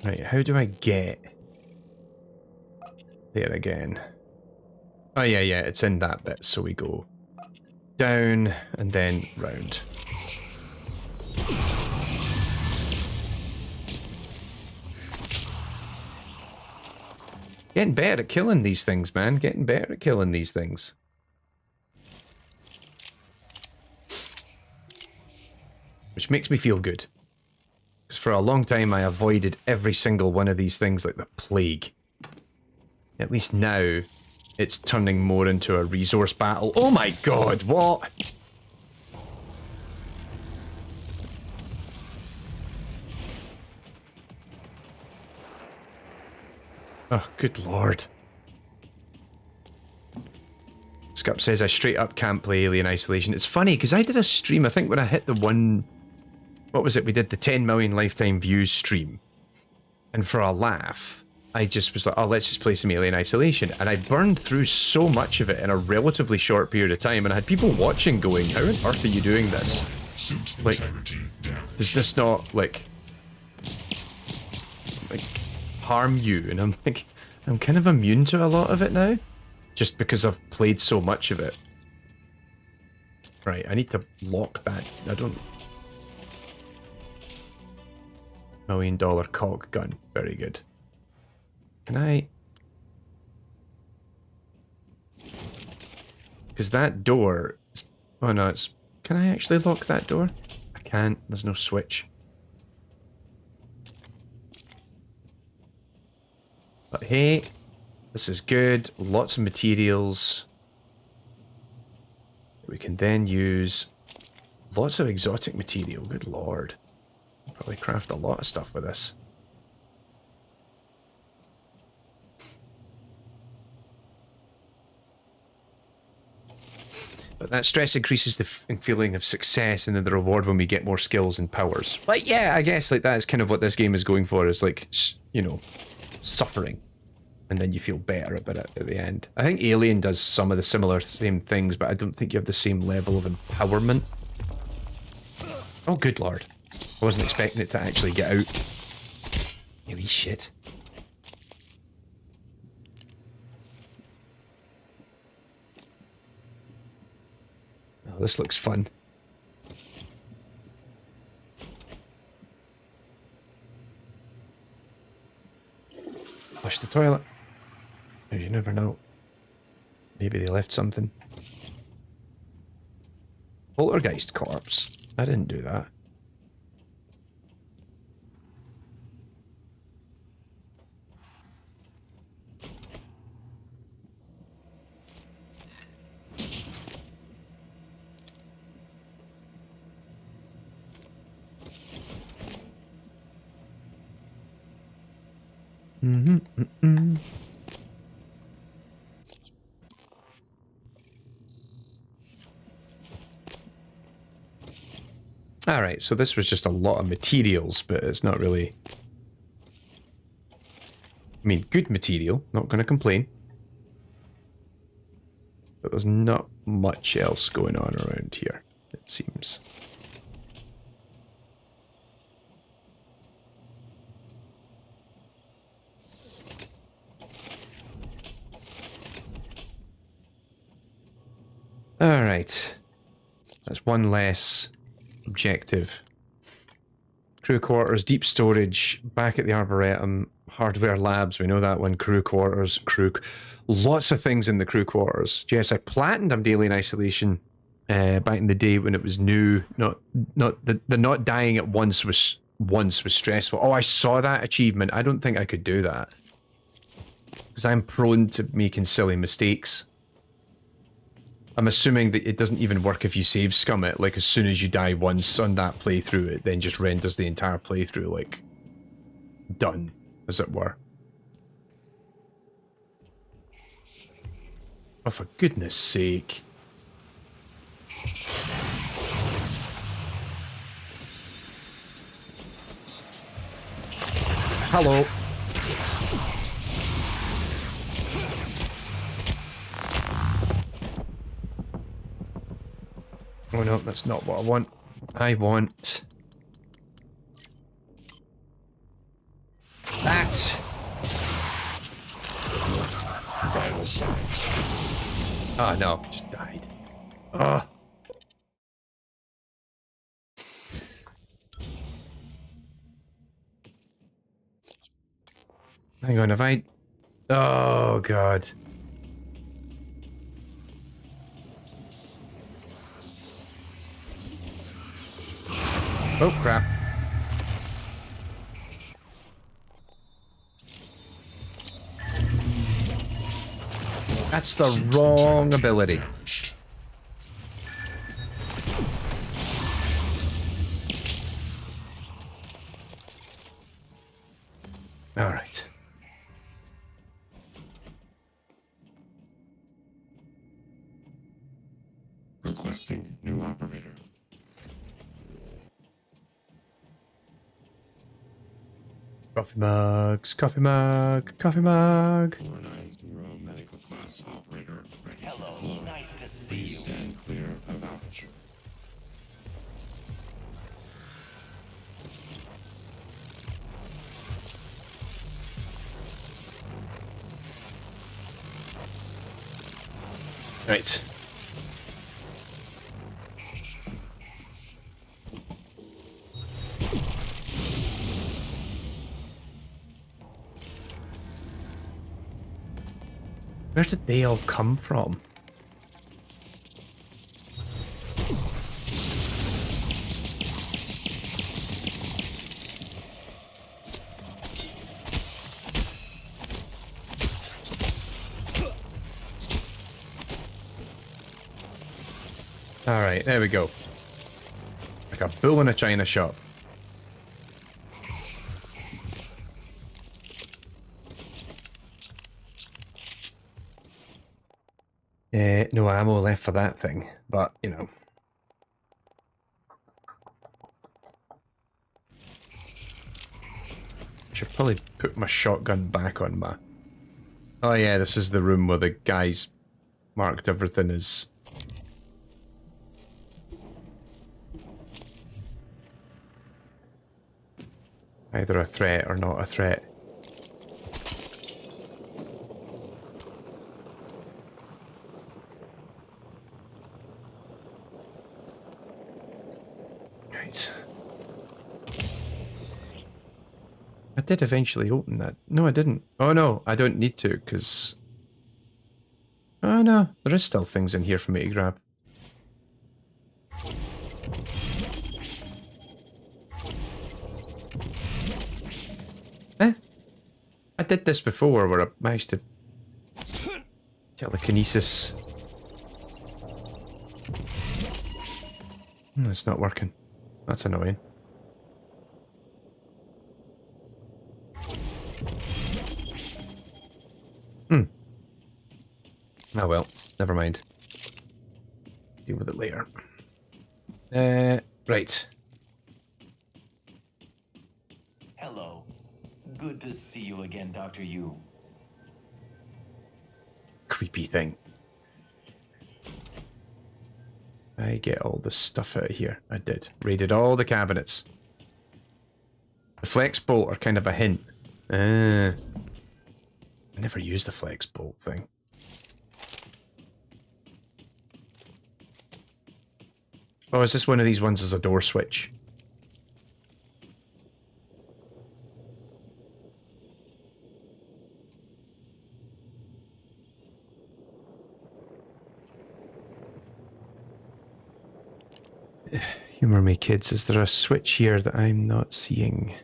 Right, how do I get there again? Oh yeah, it's in that bit, so we go down and then round. Getting better at killing these things, man. Getting better at killing these things. Which makes me feel good. Because for a long time I avoided every single one of these things like the plague. At least now, it's turning more into a resource battle. Oh my god, what? Oh, good lord. Scup says I straight up can't play Alien Isolation. It's funny, because I did a stream, I think when I hit the one... What was it? We did the 10 million lifetime views stream. And for a laugh, I just was like, oh, let's just play some Alien Isolation. And I burned through so much of it in a relatively short period of time, and I had people watching going, how on earth are you doing this? Like, does this not, like harm you? And I'm like, I'm kind of immune to a lot of it now. Just because I've played so much of it. Right, I need to lock that. I don't... $1 million cog gun. Very good. Can I... Because that door... Is... Oh no, it's... Can I actually lock that door? I can't. There's no switch. But hey, this is good. Lots of materials. We can then use lots of exotic material. Good lord. Probably craft a lot of stuff with this. But that stress increases the feeling of success and then the reward when we get more skills and powers. Like, yeah, I guess like that's kind of what this game is going for, is like, you know, suffering. And then you feel better about it at the end. I think Alien does some of the same things, but I don't think you have the same level of empowerment. Oh, good lord. I wasn't expecting it to actually get out. Holy shit. Oh, this looks fun. Oh flush the toilet. You never know. Maybe they left something. Poltergeist corpse. I didn't do that. Alright, so this was just a lot of materials, but it's not really... I mean, good material, not going to complain. But there's not much else going on around here, it seems. Alright. That's one less objective. Crew quarters, deep storage, back at the Arboretum, hardware labs, we know that one, crew quarters, lots of things in the crew quarters. Yes, I platinumed Daily Isolation back in the day when it was new. The not dying at once was stressful. Oh, I saw that achievement. I don't think I could do that. Because I'm prone to making silly mistakes. I'm assuming that it doesn't even work if you save scum it. Like, as soon as you die once on that playthrough, it then just renders the entire playthrough, like, done, as it were. Oh, for goodness sake. Hello. Oh no, that's not what I want. I want... that! Oh no, just died. Ugh. Hang on, have I... Oh god. Oh crap. That's the wrong ability. All right. Requesting new operator. Coffee mugs, coffee mug, coffee mug. 490 medical class operator ready. Hello, nice to see Please you. stand clear of aperture. Right. Where did they all come from? Alright, there we go. Like a bull in a china shop. No ammo left for that thing, but, you know. Should probably put my shotgun back on my... Oh yeah, this is the room where the guys marked everything as... either a threat or not a threat. I did eventually open that. No, I didn't. Oh no, I don't need to, because... Oh no, there is still things in here for me to grab. I did this before where I managed to telekinesis. It's not working. That's annoying. Oh well, never mind. Deal with it later. Right. Hello. Good to see you again, Dr. Yu. Creepy thing. I get all the stuff out of here. I did. Raided all the cabinets. The flex bolt are kind of a hint. I never used the flex bolt thing. Oh, is this one of these ones as a door switch? Humor me, kids. Is there a switch here that I'm not seeing?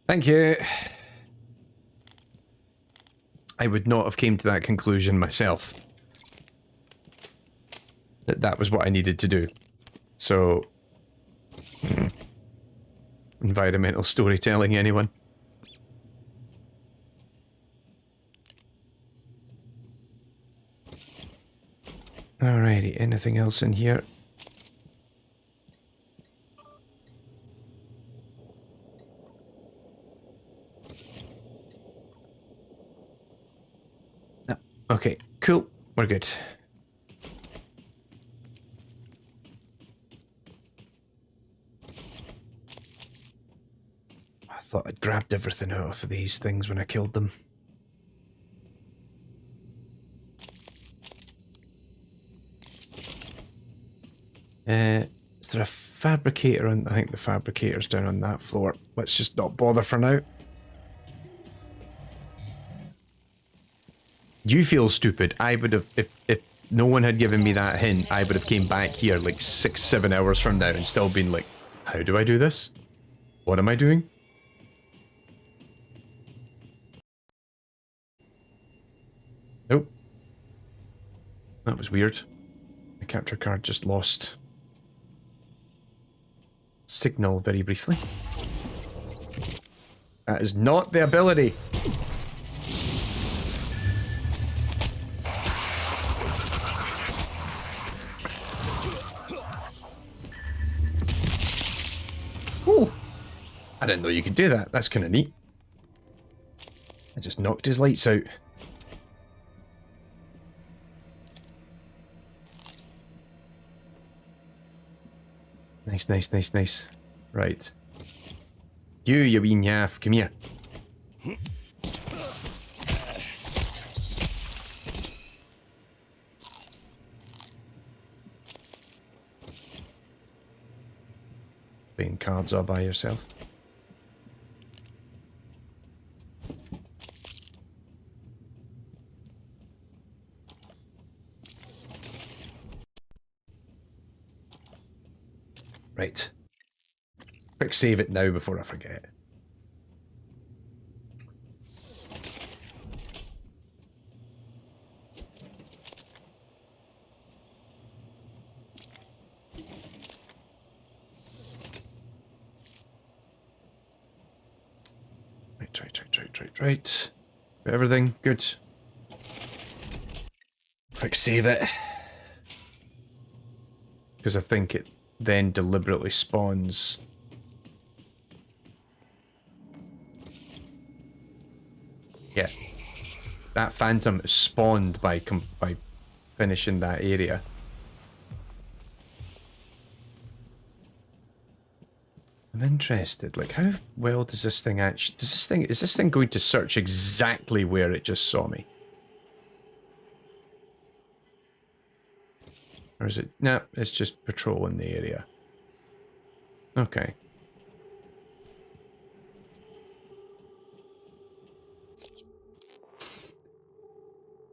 Thank you. I would not have came to that conclusion myself. That was what I needed to do. So... environmental storytelling, anyone? Alrighty, anything else in here? Okay, cool. We're good. I thought I'd grabbed everything out of these things when I killed them. Is there a fabricator on... I think the fabricator's down on that floor. Let's just not bother for now. You feel stupid. I would have, if no one had given me that hint, I would have came back here like 6-7 hours from now and still been like, how do I do this? What am I doing? Nope. That was weird. My capture card just lost signal very briefly. That is not the ability. I didn't know you could do that. That's kind of neat. I just knocked his lights out. Nice, nice, nice, nice. Right. You wee naff, come here. Playing cards all by yourself. Right. Quick save it now before I forget. Right. Everything good. Quick save it. Because I think it then deliberately spawns. Yeah. that phantom is spawned by finishing that area. I'm interested, like, how well does this thing actually... is this thing going to search exactly where it just saw me? Or is it... No, it's just patrolling the area. Okay.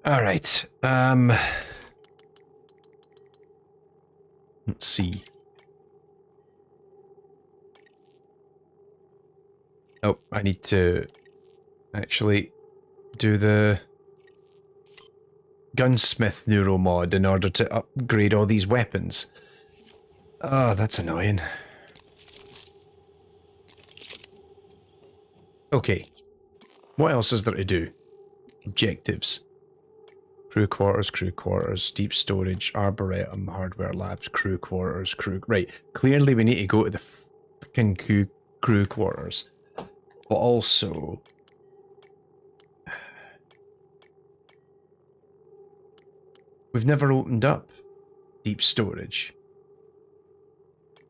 Alright, let's see. Oh, I need to actually do the gunsmith neuromod in order to upgrade all these weapons. Oh, that's annoying. Okay. What else is there to do? Objectives. Crew quarters, deep storage, arboretum, hardware labs, crew quarters, Right, clearly we need to go to the fucking crew quarters. But also... we've never opened up deep storage.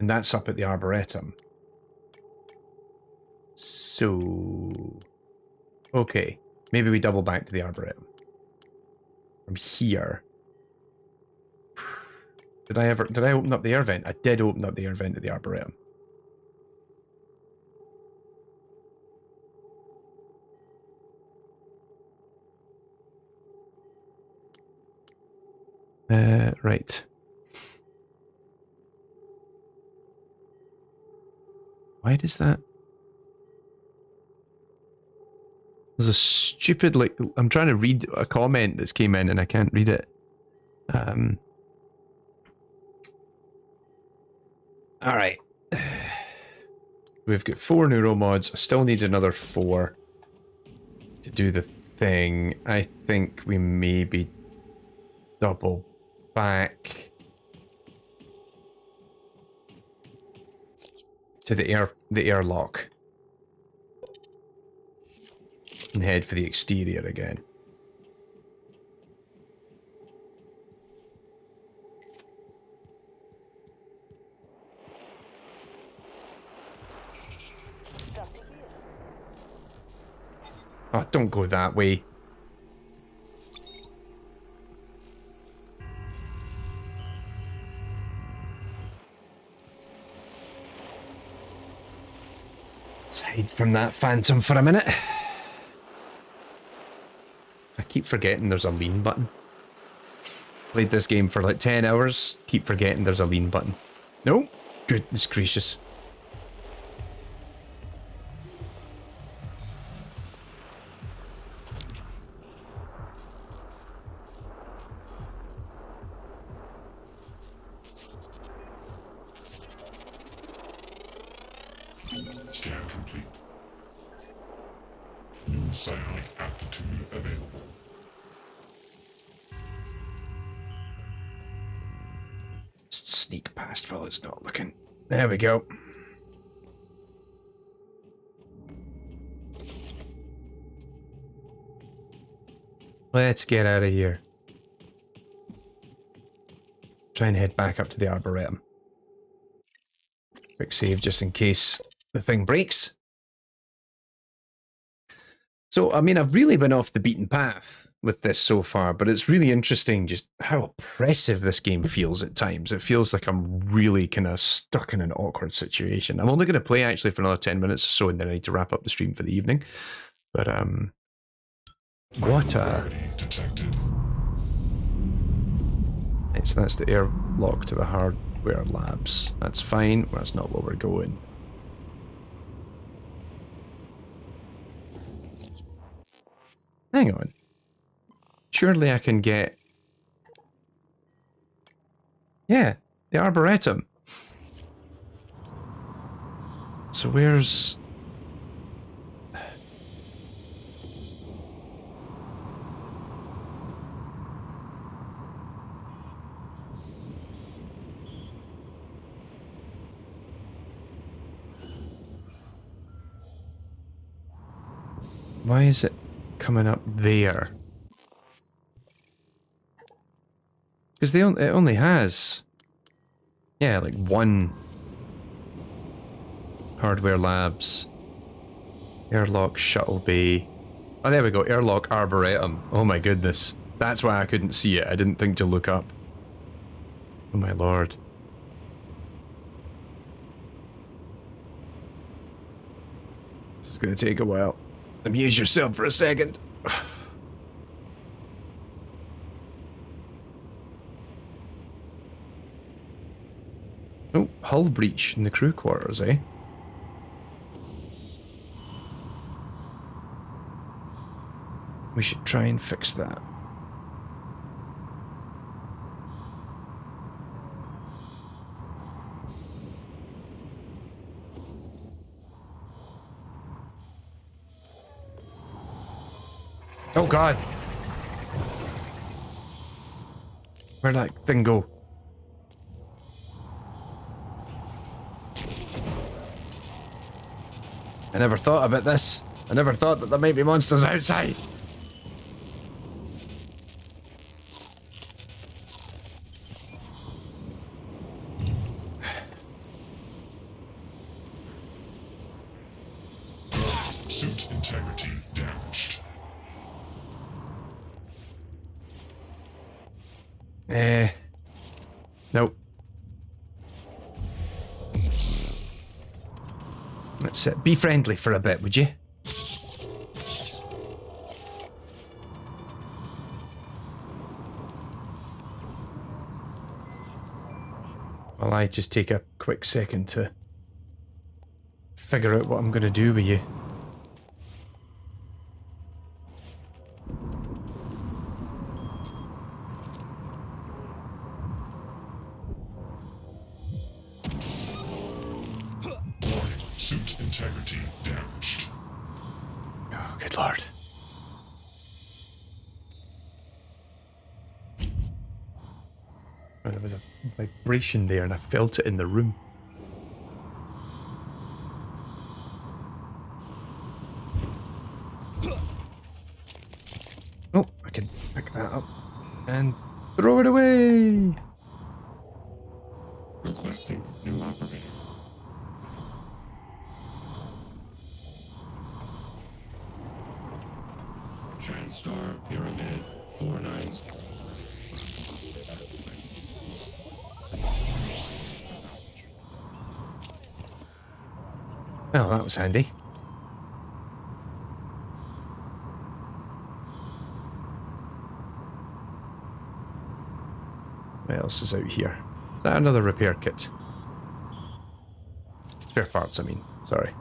And that's up at the arboretum. So... okay, maybe we double back to the arboretum. From here. Did I open up the air vent? I did open up the air vent at the arboretum. Right. Why does that... there's a stupid, like, I'm trying to read a comment that's came in and I can't read it. Alright. We've got 4 neuromods. I still need another 4 to do the thing. I think we maybe double back to the airlock and head for the exterior again. Oh, don't go that way. Let's hide from that phantom for a minute. I keep forgetting there's a lean button. Played this game for like 10 hours. Keep forgetting there's a lean button. No, goodness gracious. Scan complete. New psionic aptitude available. Just sneak past while it's not looking. There we go. Let's get out of here. Try and head back up to the Arboretum. Quick save just in case the thing breaks. So, I mean, I've really been off the beaten path with this so far, but it's really interesting just how oppressive this game feels at times. It feels like I'm really kind of stuck in an awkward situation. I'm only going to play actually for another 10 minutes or so, and then I need to wrap up the stream for the evening. But, what a... Right, so that's the airlock to the hardware labs. That's fine. That's not where we're going. Hang on. Surely I can get... Yeah, the Arboretum. So where's... Why is it coming up there? Because it only has, yeah, like one Hardware Labs, airlock shuttle bay. Oh, there we go, airlock arboretum. Oh my goodness, that's why I couldn't see it. I didn't think to look up. Oh my lord. This is gonna take a while. Amuse yourself for a second. Oh, hull breach in the crew quarters, eh? We should try and fix that. Oh god! Where'd that thing go? I never thought about this. I never thought that there might be monsters outside. Suit integrity damaged. Nope. Let's be friendly for a bit, would you? Well, I just take a quick second to figure out what I'm going to do with you. Suit integrity damaged. Oh, good lord. Oh, there was a vibration there and I felt it in the room. Oh, I can pick that up and throw it away. Requesting new operator. TranStar Pyramid 49. Well, that was handy. What else is out here? Is that another repair kit? Spare parts, I mean. Sorry.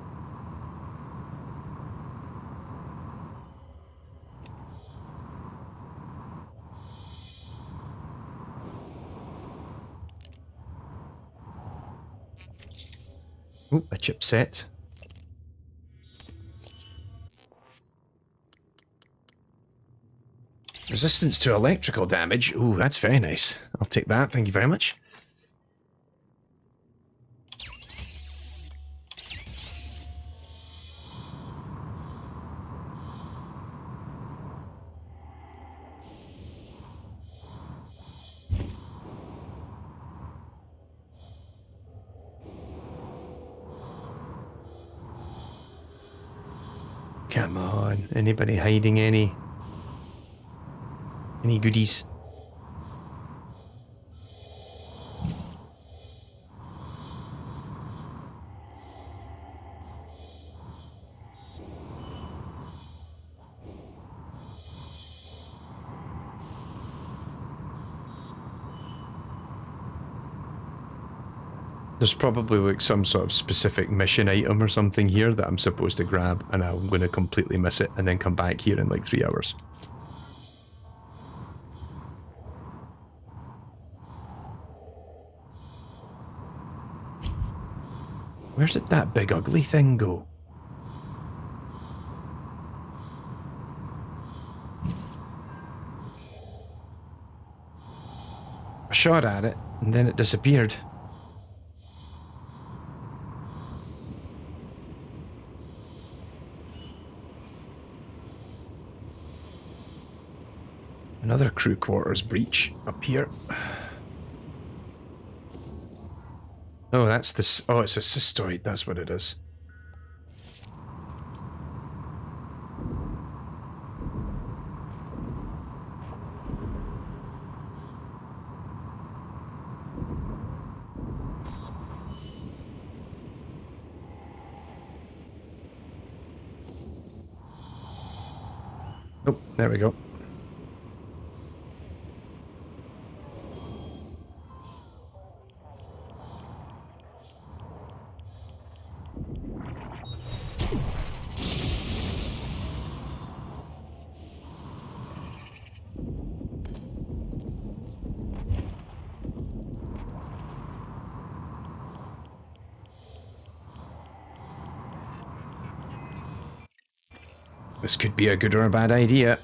Oh, a chipset. Resistance to electrical damage. Ooh, that's very nice. I'll take that, thank you very much. Come on, anybody hiding any goodies? There's probably like some sort of specific mission item or something here that I'm supposed to grab and I'm going to completely miss it and then come back here in like 3 hours. Where did that big ugly thing go? I shot at it and then it disappeared. Another crew quarters breach up here. Oh, that's this. Oh, it's a cystoid. That's what it is. Oh, there we go. This could be a good or a bad idea.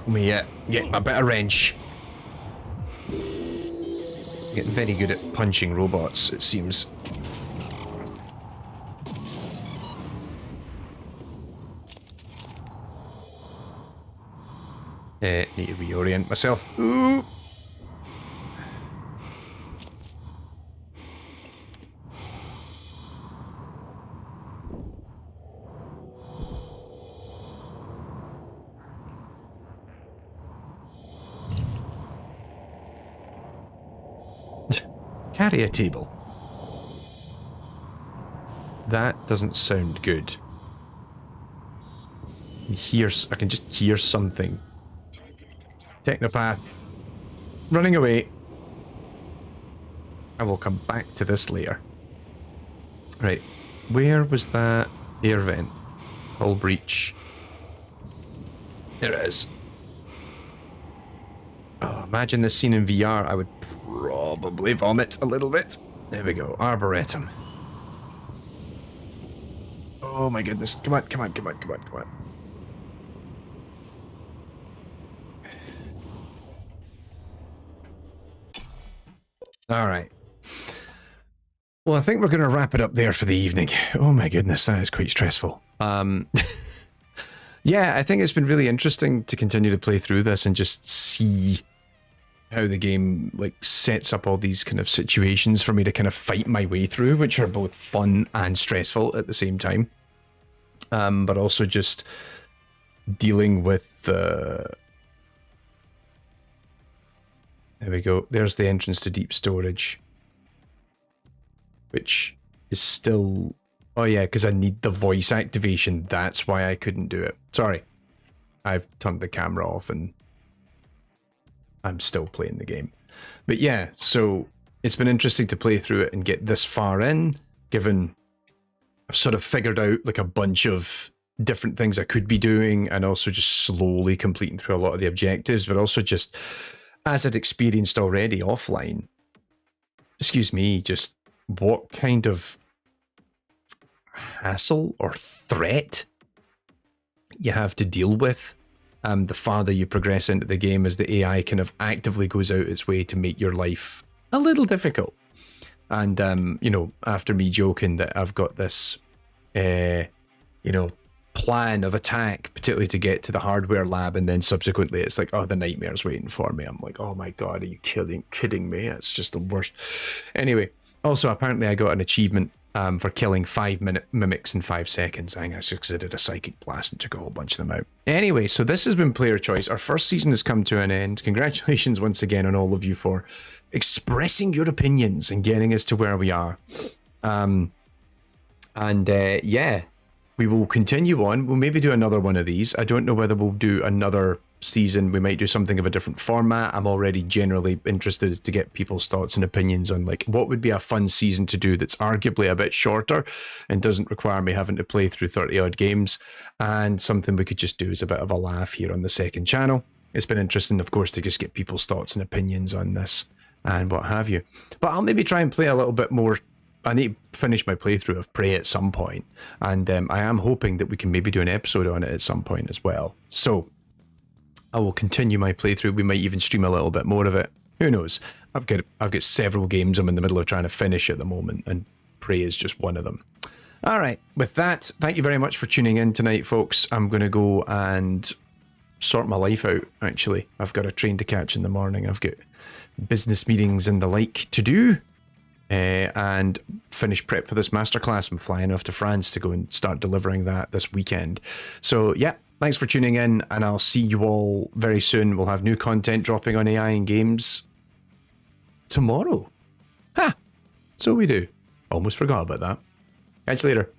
Let me get my bit of wrench. Getting very good at punching robots, it seems. Need to reorient myself. Ooh. Carry a table. That doesn't sound good. I can just hear something. Technopath. Running away. I will come back to this later. Right. Where was that air vent? Hull breach. There it is. Oh, imagine this scene in VR. I would probably vomit a little bit. There we go. Arboretum. Oh my goodness. Come on, come on, come on, come on, come on. All right. Well, I think we're going to wrap it up there for the evening. Oh my goodness, that is quite stressful. Yeah, I think it's been really interesting to continue to play through this and just see how the game like sets up all these kind of situations for me to kind of fight my way through, which are both fun and stressful at the same time. But also just dealing with the... There we go. There's the entrance to deep storage, which is still... Oh yeah, because I need the voice activation. That's why I couldn't do it. Sorry. I've turned the camera off and I'm still playing the game. But yeah, so it's been interesting to play through it and get this far in, given I've sort of figured out like a bunch of different things I could be doing and also just slowly completing through a lot of the objectives, but also just as I'd experienced already offline, excuse me, just what kind of hassle or threat you have to deal with the farther you progress into the game, as the AI kind of actively goes out its way to make your life a little difficult. And you know, after me joking that I've got this you know, plan of attack, particularly to get to the hardware lab, and then subsequently it's like, oh, the nightmare's waiting for me. I'm like, oh my god, are you kidding me? It's just the worst. Anyway, also apparently I got an achievement for killing 5 mimics in 5 seconds. I think that's just because I did a psychic blast and took a whole bunch of them out. Anyway, so this has been Player Choice. Our first season has come to an end. Congratulations once again on all of you for expressing your opinions and getting us to where we are. Yeah, we will continue on. We'll maybe do another one of these. I don't know whether we'll do another season. We might do something of a different format. I'm already generally interested to get people's thoughts and opinions on like what would be a fun season to do that's arguably a bit shorter and doesn't require me having to play through 30 odd games, and something we could just do as a bit of a laugh here on the second channel. It's been interesting, of course, to just get people's thoughts and opinions on this and what have you. But I'll maybe try and play a little bit more. I need to finish my playthrough of Prey at some point, and I am hoping that we can maybe do an episode on it at some point as well. So I will continue my playthrough. We might even stream a little bit more of it. Who knows? I've got several games I'm in the middle of trying to finish at the moment, and Prey is just one of them. All right, with that, thank you very much for tuning in tonight, folks. I'm going to go and sort my life out, actually. I've got a train to catch in the morning. I've got business meetings and the like to do. And finish prep for this masterclass. I'm flying off to France to go and start delivering that this weekend. So yeah, thanks for tuning in, and I'll see you all very soon. We'll have new content dropping on AI and Games tomorrow. Ha! So we do. Almost forgot about that. Catch you later.